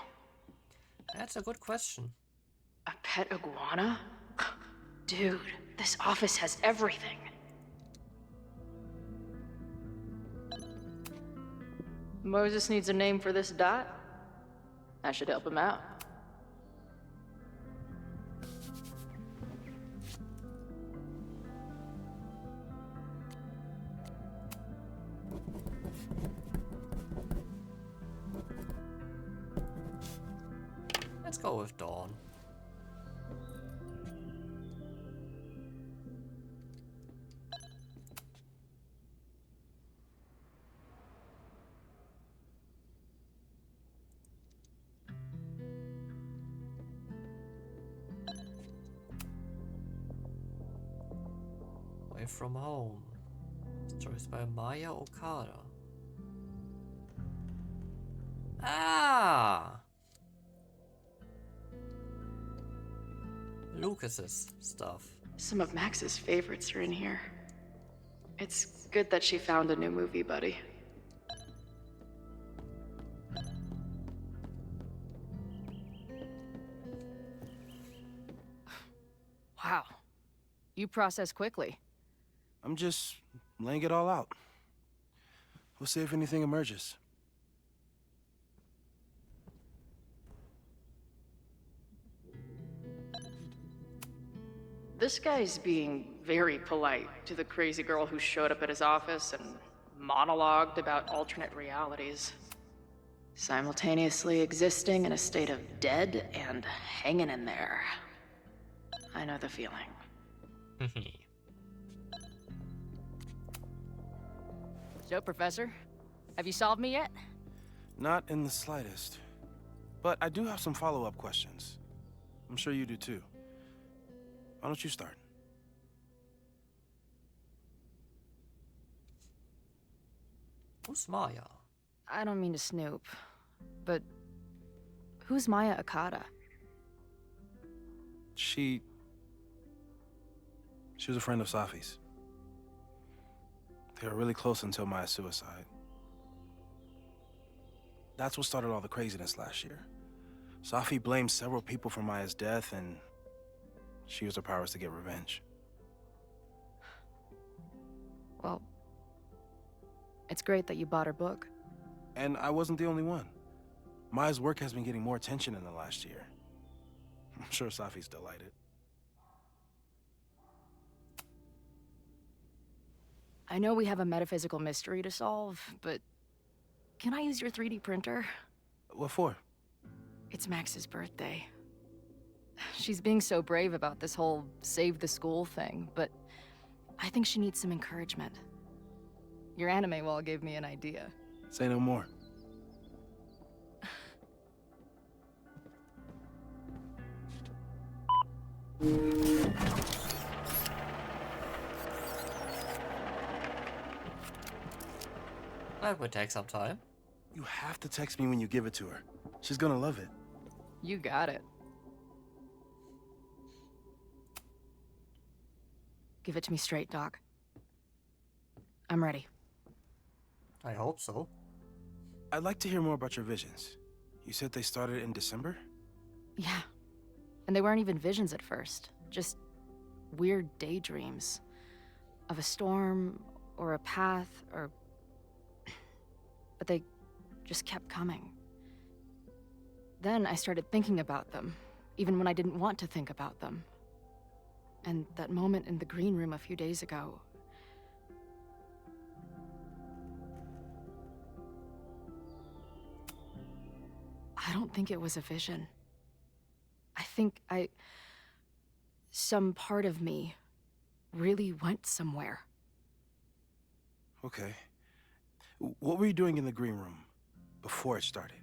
That's a good question. A pet iguana? Dude, this office has everything. Moses needs a name for this dot. I should help him out. go with Dawn. Away from Home. Stories by Maya Okada. Ah! Lucas's stuff. Some of Max's favorites are in here. It's good that she found a new movie buddy. Wow. You process quickly. I'm just laying it all out. We'll see if anything emerges. This guy's being very polite to the crazy girl who showed up at his office and monologued about alternate realities. Simultaneously existing in a state of dead and hanging in there. I know the feeling. So, Professor, have you solved me yet? Not in the slightest. But I do have some follow-up questions. I'm sure you do too. Why don't you start? Who's Maya? I don't mean to snoop, but who's Maya Okada? She was a friend of Safi's. They were really close until Maya's suicide. That's what started all the craziness last year. Safi blamed several people for Maya's death, and she used her powers to get revenge. Well, it's great that you bought her book. And I wasn't the only one. Maya's work has been getting more attention in the last year. I'm sure Safi's delighted. I know we have a metaphysical mystery to solve, but can I use your 3D printer? What for? It's Max's birthday. She's being so brave about this whole save the school thing, but I think she needs some encouragement. Your anime wall gave me an idea. Say no more. That would take some time. You have to text me when you give it to her. She's gonna love it. You got it. Give it to me straight, Doc. I'm ready. I hope so. I'd like to hear more about your visions. You said they started in December? Yeah. And they weren't even visions at first. Just weird daydreams. Of a storm, or a path, or... But they just kept coming. Then I started thinking about them, even when I didn't want to think about them. And that moment in the green room a few days ago... I don't think it was a vision. I think some part of me really went somewhere. Okay. What were you doing in the green room before it started?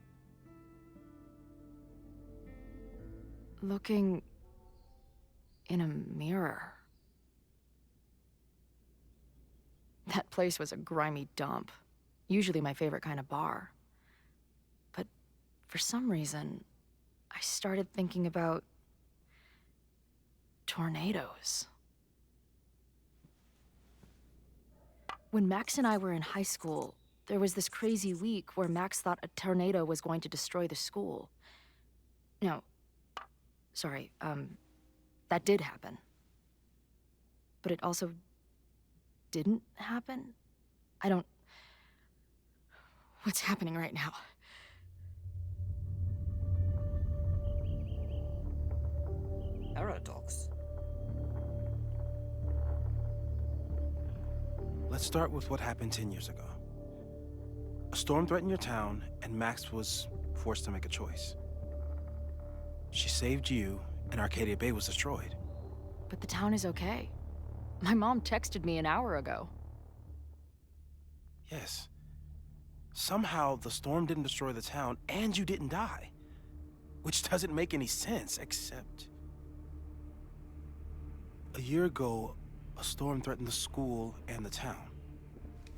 Looking in a mirror. That place was a grimy dump. Usually my favorite kind of bar. But for some reason, I started thinking about tornadoes. When Max and I were in high school, there was this crazy week where Max thought a tornado was going to destroy the school. No, sorry, that did happen. But it also didn't happen? What's happening right now? Paradox. Let's start with what happened 10 years ago. A storm threatened your town, and Max was forced to make a choice. She saved you, and Arcadia Bay was destroyed. But the town is okay. My mom texted me an hour ago. Yes. Somehow, the storm didn't destroy the town, and you didn't die. Which doesn't make any sense, except... A year ago, a storm threatened the school and the town.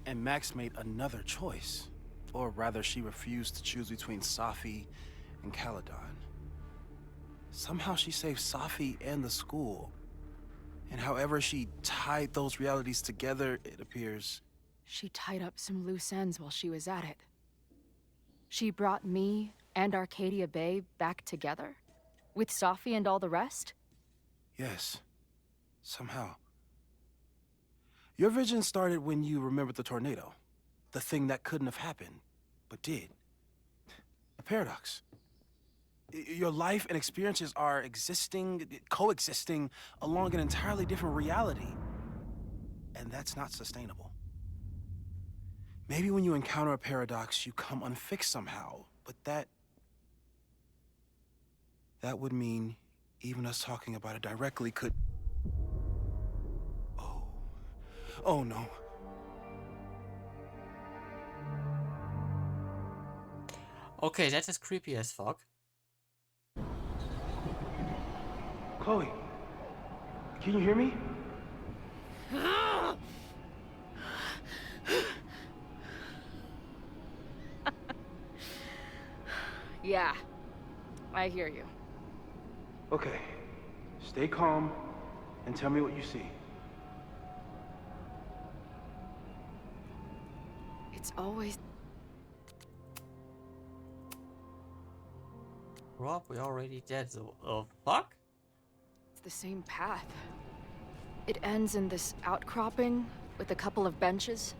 And Max made another choice. Or rather, she refused to choose between Safi and Caledon. Somehow she saved Safi and the school. And however she tied those realities together, it appears... She tied up some loose ends while she was at it. She brought me and Arcadia Bay back together? With Safi and all the rest? Yes. Somehow. Your vision started when you remembered the tornado. The thing that couldn't have happened, but did. A paradox. Your life and experiences are coexisting along an entirely different reality. And that's not sustainable. Maybe when you encounter a paradox, you come unfixed somehow, but that would mean even us talking about it directly could... Oh no. Okay, that is creepy as fuck. Chloe, can you hear me? Yeah, I hear you. Okay, stay calm and tell me what you see. It's always... Rob, we're already dead, so... fuck? It's the same path. It ends in this outcropping with a couple of benches.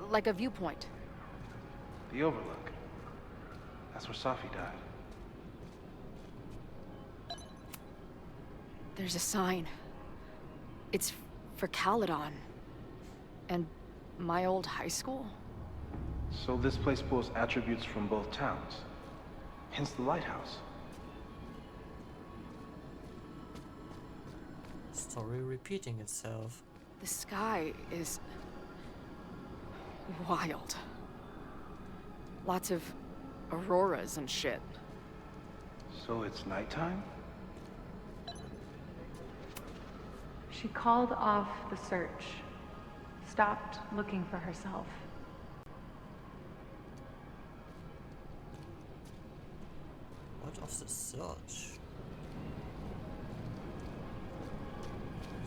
Like a viewpoint. The Overlook. That's where Safi died. There's a sign. It's for Caledon. And my old high school? So this place pulls attributes from both towns. Hence the lighthouse. Story repeating itself. The sky is... wild. Lots of auroras and shit. So it's nighttime? She called off the search. Stopped looking for herself. What of the search?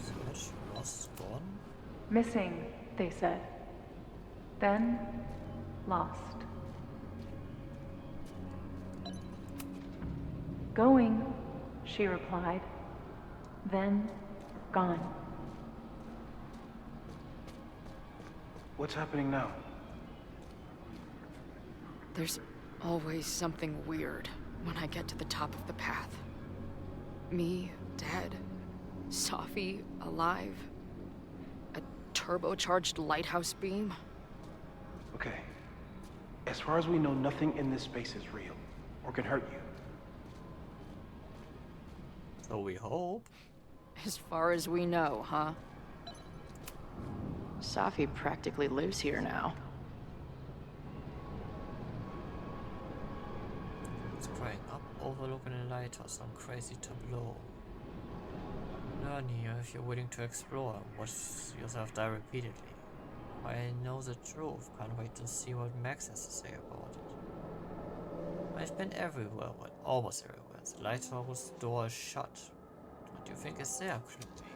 Search was gone? Missing, they said. Then, lost. Going, she replied. Then, gone. What's happening now? There's always something weird when I get to the top of the path. Me, dead. Safi, alive. A turbocharged lighthouse beam. Okay. As far as we know, nothing in this space is real, or can hurt you. So we hope. As far as we know, huh? Safi practically lives here now. Spraying up, overlooking a lighthouse, some crazy tableau. Learn here if you're willing to explore and watch yourself die repeatedly. I know the truth, can't wait to see what Max has to say about it. I've been everywhere, well, almost everywhere. The lighthouse door is shut. What do you think is there, Chloe?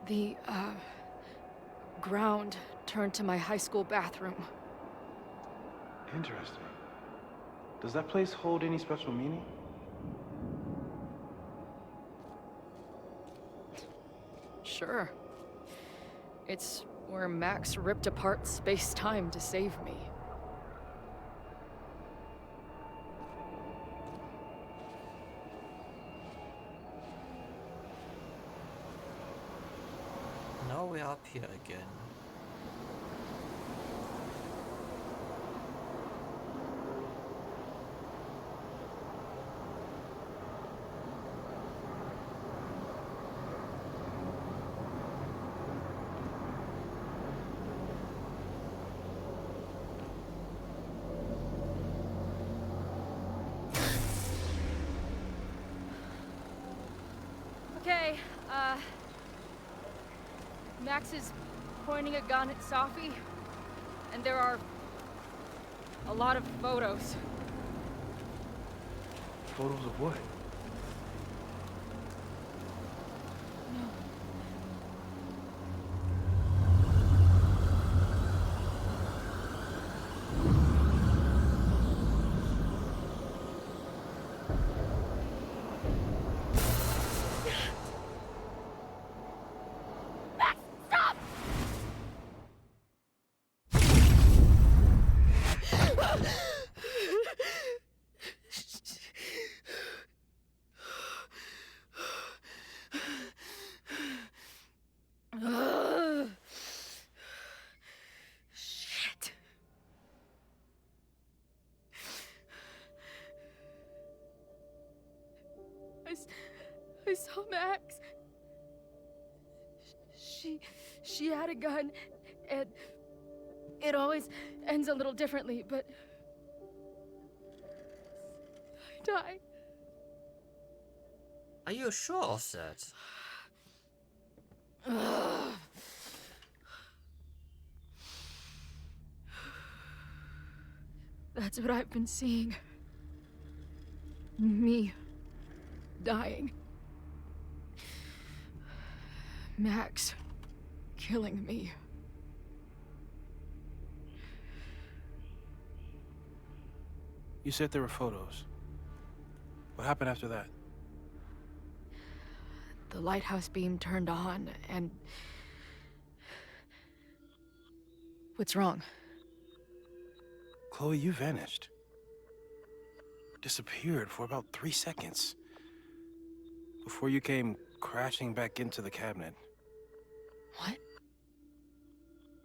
The, ground turned to my high school bathroom. Interesting. Does that place hold any special meaning? Sure. It's where Max ripped apart space-time to save me. No here again. Okay, Max is pointing a gun at Safi, and there are a lot of photos. Photos of what? Shit. I saw Max. She had a gun, and it always ends a little differently, but I died. Are you sure of that? That's what I've been seeing. Me dying. Max killing me. You said there were photos. What happened after that? The lighthouse beam turned on, and... What's wrong? Chloe, you vanished. Disappeared for about 3 seconds. Before you came crashing back into the cabinet. What?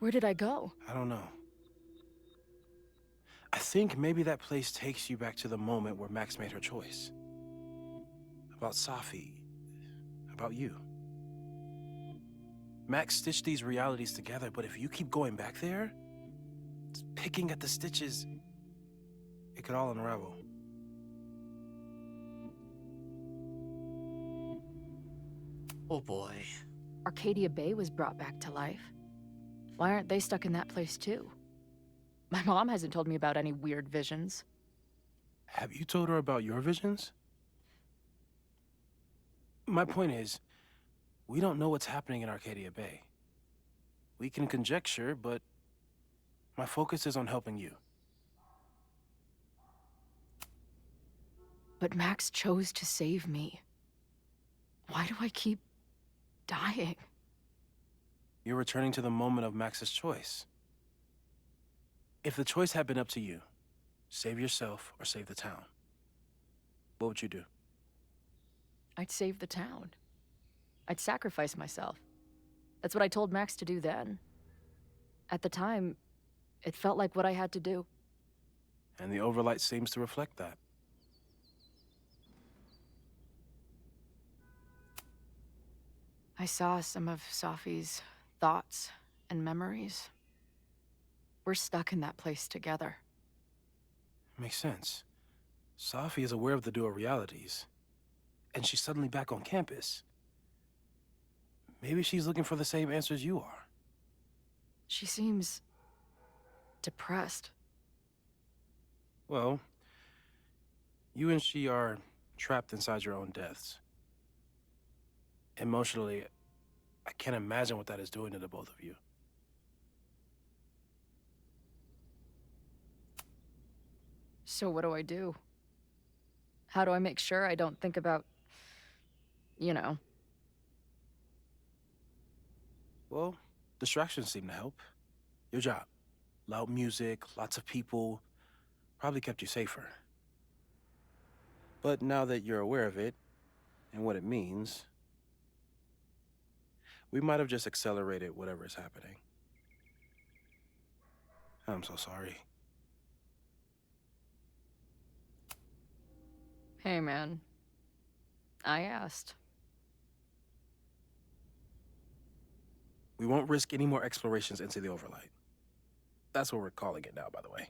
Where did I go? I don't know. I think maybe that place takes you back to the moment where Max made her choice. About Safi. About you. Max stitched these realities together, but if you keep going back there, picking at the stitches, it could all unravel. Oh boy. Arcadia Bay was brought back to life. Why aren't they stuck in that place too? My mom hasn't told me about any weird visions. Have you told her about your visions? My point is, we don't know what's happening in Arcadia Bay. We can conjecture, but my focus is on helping you. But Max chose to save me. Why do I keep dying? You're returning to the moment of Max's choice. If the choice had been up to you, save yourself or save the town, what would you do? I'd save the town. I'd sacrifice myself. That's what I told Max to do then. At the time, it felt like what I had to do. And the overlight seems to reflect that. I saw some of Safi's thoughts and memories. We're stuck in that place together. Makes sense. Safi is aware of the dual realities, and she's suddenly back on campus. Maybe she's looking for the same answers you are. She seems depressed. Well, you and she are trapped inside your own deaths. Emotionally, I can't imagine what that is doing to the both of you. So what do I do? How do I make sure I don't think about, you know? Well, distractions seem to help. Your job. Loud music, lots of people, probably kept you safer. But now that you're aware of it, and what it means, We might have just accelerated whatever is happening. I'm so sorry. Hey, man. I asked. We won't risk any more explorations into the Overlight. That's what we're calling it now, by the way.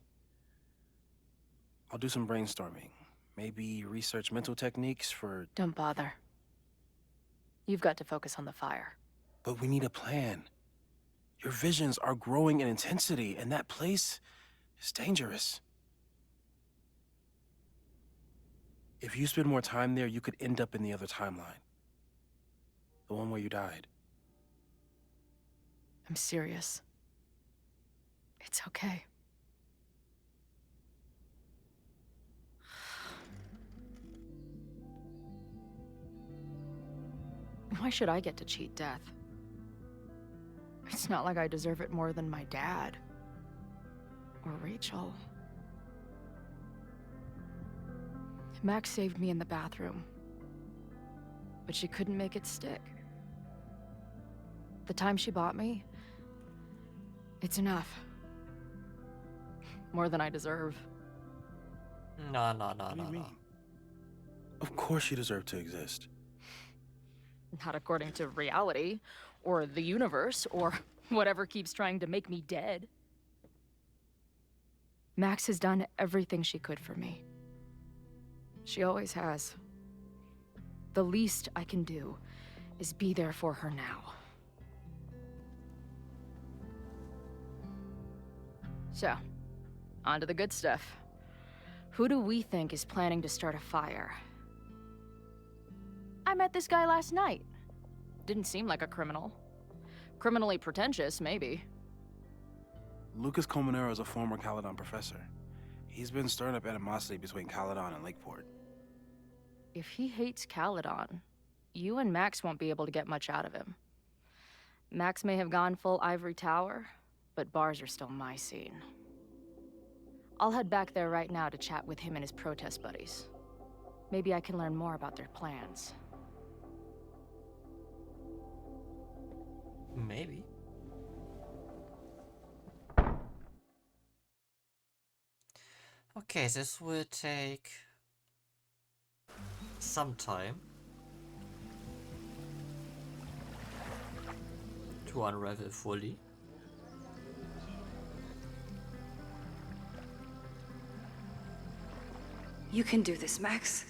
I'll do some brainstorming. Maybe research mental techniques for... Don't bother. You've got to focus on the fire. But we need a plan. Your visions are growing in intensity, and that place is dangerous. If you spend more time there, you could end up in the other timeline. The one where you died. I'm serious. It's okay. Why should I get to cheat death? It's not like I deserve it more than my dad. Or Rachel. Max saved me in the bathroom. But she couldn't make it stick. The time she bought me, it's enough. More than I deserve. No. What do you mean? Of course you deserve to exist. Not according to reality, or the universe, or whatever keeps trying to make me dead. Max has done everything she could for me. She always has. The least I can do is be there for her now. So, on to the good stuff. Who do we think is planning to start a fire? I met this guy last night. Didn't seem like a criminal. Criminally pretentious, maybe. Lucas Colmenero is a former Caledon professor. He's been stirring up animosity between Caledon and Lakeport. If he hates Caledon, you and Max won't be able to get much out of him. Max may have gone full ivory tower, but bars are still my scene. I'll head back there right now to chat with him and his protest buddies. Maybe I can learn more about their plans. Maybe. Okay, this will take some time to unravel fully. You can do this, Max.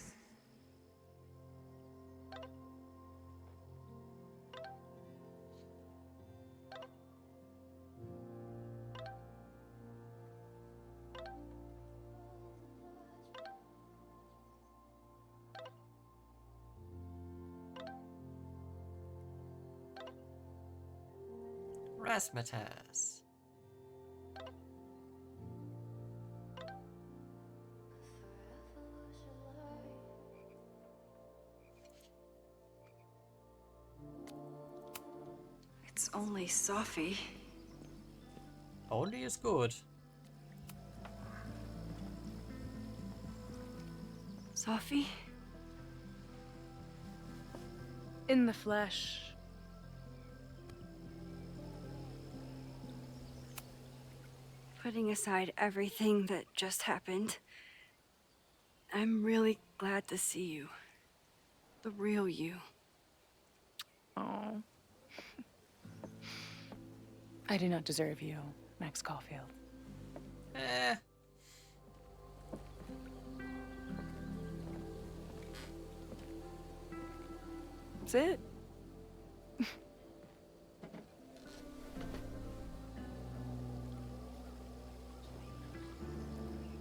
Rasmatas. It's only Sophie. Only is good. Sophie? In the flesh. Putting aside everything that just happened, I'm really glad to see you. The real you. Oh. I do not deserve you, Max Caulfield. That's it.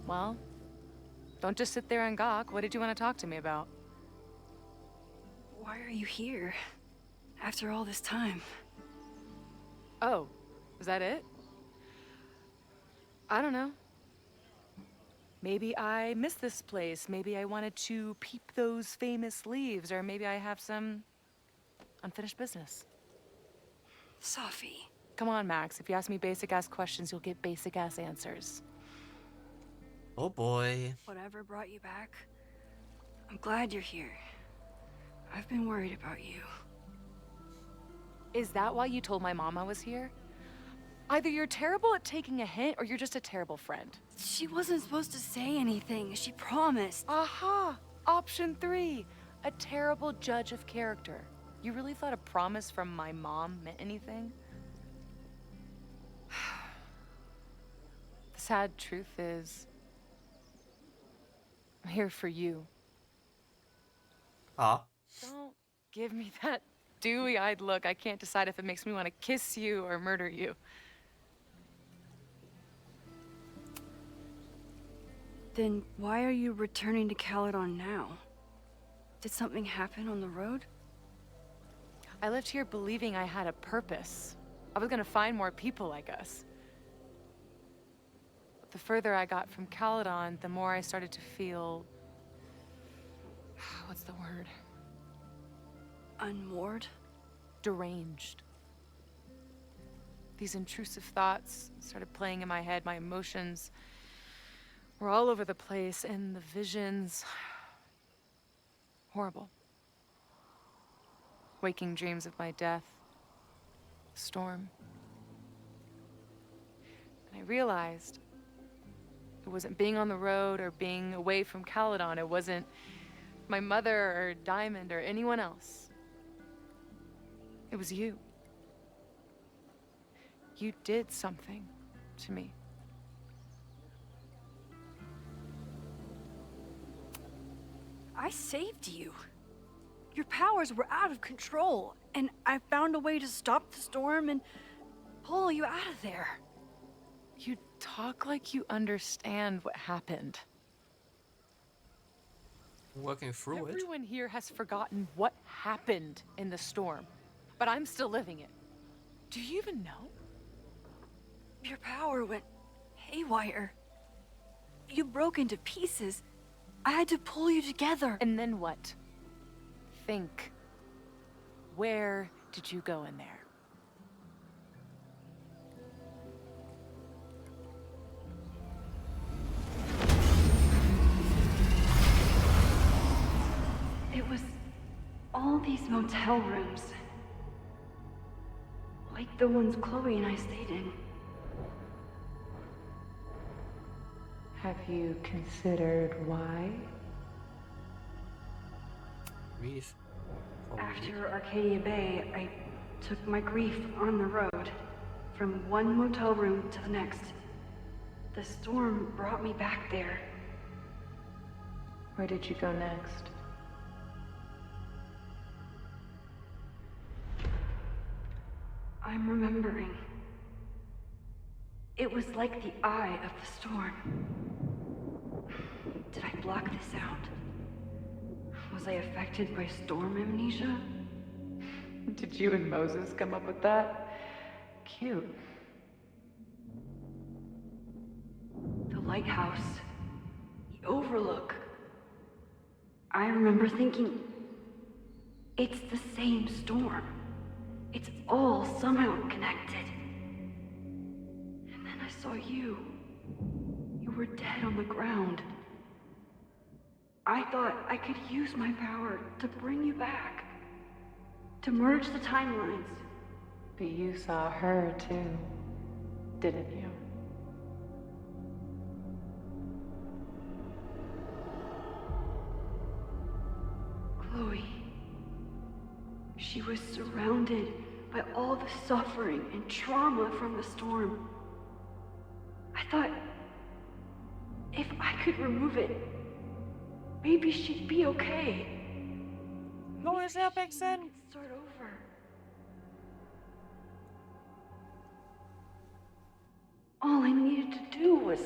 Well, don't just sit there and gawk. What did you want to talk to me about? Why are you here? After all this time? Oh, is that it? I don't know. Maybe I miss this place. Maybe I wanted to peep those famous leaves, or maybe I have some unfinished business. Sophie. Come on, Max. If you ask me basic-ass questions, you'll get basic-ass answers. Oh boy. Whatever brought you back, I'm glad you're here. I've been worried about you. Is that why you told my mom I was here? Either you're terrible at taking a hint, or you're just a terrible friend. She wasn't supposed to say anything. She promised. Aha! Option 3. A terrible judge of character. You really thought a promise from my mom meant anything? The sad truth is, I'm here for you. Ah. Don't give me that dewy-eyed look. I can't decide if it makes me want to kiss you or murder you. Then why are you returning to Caledon now? Did something happen on the road? I left here believing I had a purpose. I was gonna find more people like us. But the further I got from Caledon, the more I started to feel... what's the word? Unmoored? Deranged. These intrusive thoughts started playing in my head. My emotions were all over the place, and the visions... horrible. Waking dreams of my death. Storm. And I realized it wasn't being on the road or being away from Caledon. It wasn't my mother or Diamond or anyone else. It was you. You did something to me. I saved you. Your powers were out of control, and I found a way to stop the storm and pull you out of there. You talk like you understand what happened. Working through it. Everyone here has forgotten what happened in the storm, but I'm still living it. Do you even know? Your power went haywire. You broke into pieces. I had to pull you together. And then what? Think. Where did you go in there? It was all these motel rooms. Like the ones Chloe and I stayed in. Have you considered why? Grief. After Arcadia Bay, I took my grief on the road, from one motel room to the next. The storm brought me back there. Where did you go next? I'm remembering. It was like the eye of the storm. Did I block this out? Was I affected by storm amnesia? Did you and Moses come up with that? Cute. The lighthouse. The overlook. I remember thinking, it's the same storm. It's all somehow connected. And then I saw you. You were dead on the ground. I thought I could use my power to bring you back. To merge the timelines. But you saw her too, didn't you? Chloe. She was surrounded by all the suffering and trauma from the storm. I thought, if I could remove it, maybe she'd be okay. Go is up, Exen. Start over. All I needed to do was...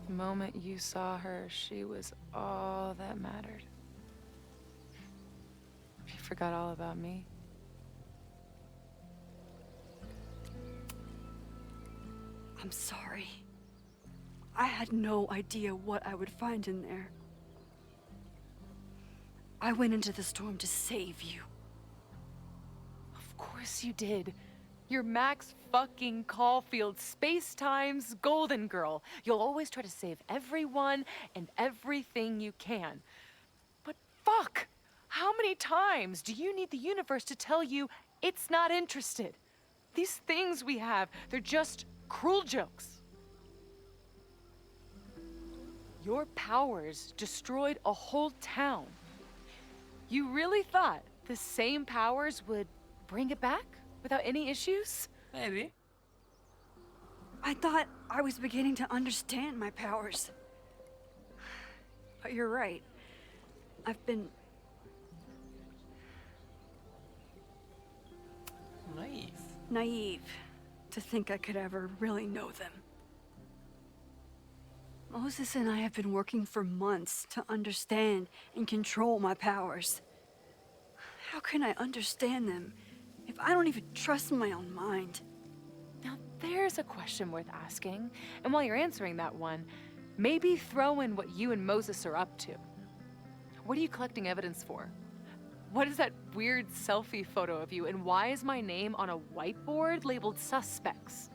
The moment you saw her, she was all that mattered. You forgot all about me. I'm sorry. I had no idea what I would find in there. I went into the storm to save you. Of course you did. You're Max fucking Caulfield, Space-Time's golden girl. You'll always try to save everyone and everything you can. But fuck! How many times do you need the universe to tell you it's not interested? These things we have, they're just cruel jokes. Your powers destroyed a whole town. You really thought the same powers would bring it back without any issues? Maybe. I thought I was beginning to understand my powers. But you're right. I've been naive to think I could ever really know them. Moses and I have been working for months to understand and control my powers. How can I understand them if I don't even trust my own mind? Now there's a question worth asking, and while you're answering that one, maybe throw in what you and Moses are up to. What are you collecting evidence for? What is that weird selfie photo of you, and why is my name on a whiteboard labeled suspects?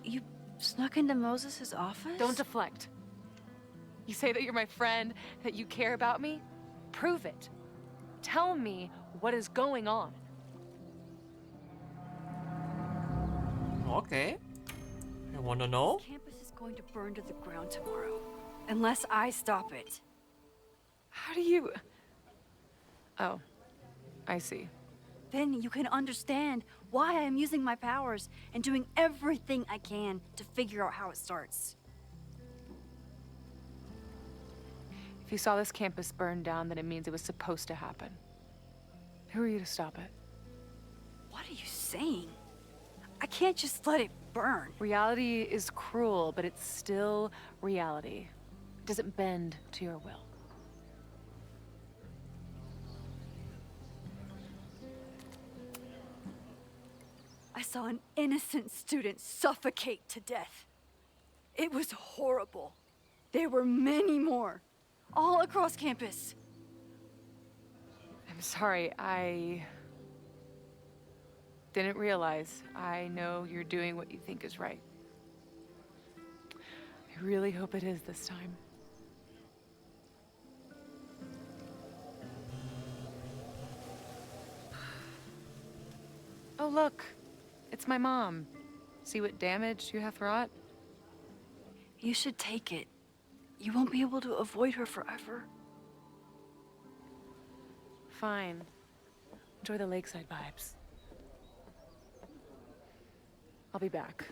You snuck into Moses' office? Don't deflect. You say that you're my friend, that you care about me? Prove it. Tell me what is going on. Okay. You wanna know? This campus is going to burn to the ground tomorrow, unless I stop it. How do you... Oh, I see. Then you can understand why I'm using my powers and doing everything I can to figure out how it starts. If you saw this campus burn down, then it means it was supposed to happen. Who are you to stop it? What are you saying? I can't just let it burn. Reality is cruel, but it's still reality. It doesn't bend to your will. I saw an innocent student suffocate to death. It was horrible. There were many more, all across campus. I'm sorry, I didn't realize. I know you're doing what you think is right. I really hope it is this time. Oh, look. It's my mom. See what damage you hath wrought? You should take it. You won't be able to avoid her forever. Fine. Enjoy the lakeside vibes. I'll be back.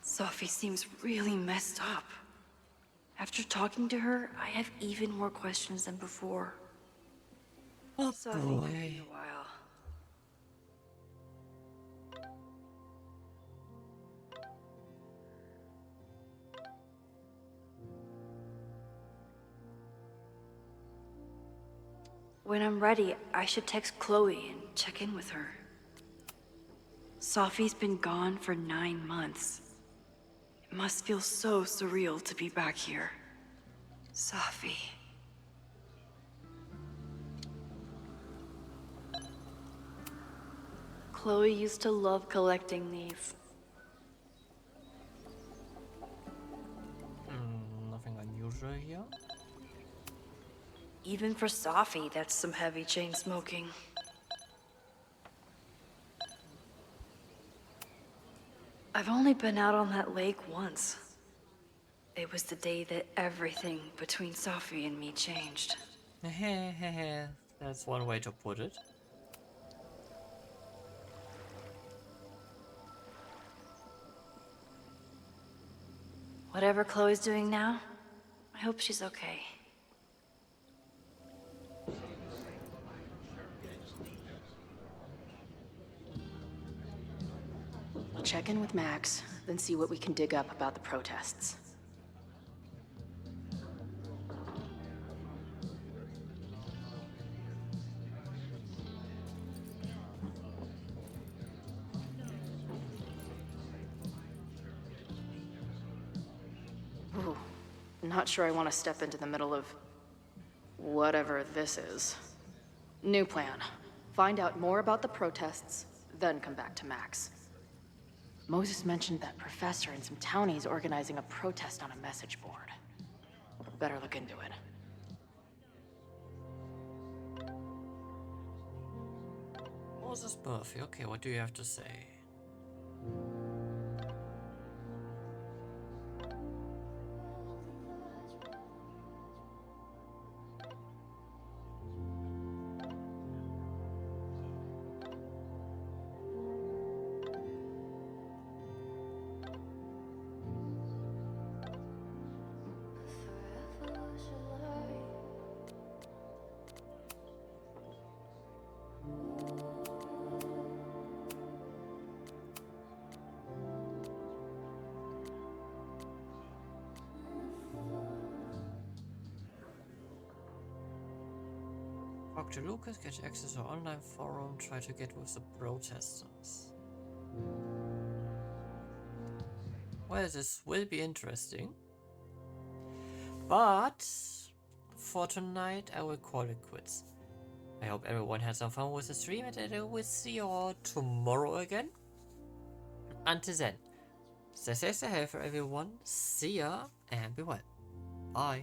Sophie seems really messed up. After talking to her, I have even more questions than before. Oh, Sophie boy. took me a while. When I'm ready, I should text Chloe and check in with her. Sophie's been gone for 9 months. It must feel so surreal to be back here. Sophie. Chloe used to love collecting these. Nothing unusual here. Even for Sophie, that's some heavy chain smoking. I've only been out on that lake once. It was the day that everything between Sophie and me changed. That's one way to put it. Whatever Chloe's doing now, I hope she's okay. I'll check in with Max, then see what we can dig up about the protests. Ooh, not sure I want to step into the middle of whatever this is. New plan. find out more about the protests, then come back to Max. Moses mentioned that professor and some townies organizing a protest on a message board. Better look into it. Moses Murphy, okay, what do you have to say? Talk to Lucas, get access to online forum, try to get with the protesters. Well, this will be interesting. But for tonight, I will call it quits. I hope everyone had some fun with the stream, and I will see you all tomorrow again. Until then, stay safe, stay healthy, everyone. See ya, and be well. Bye.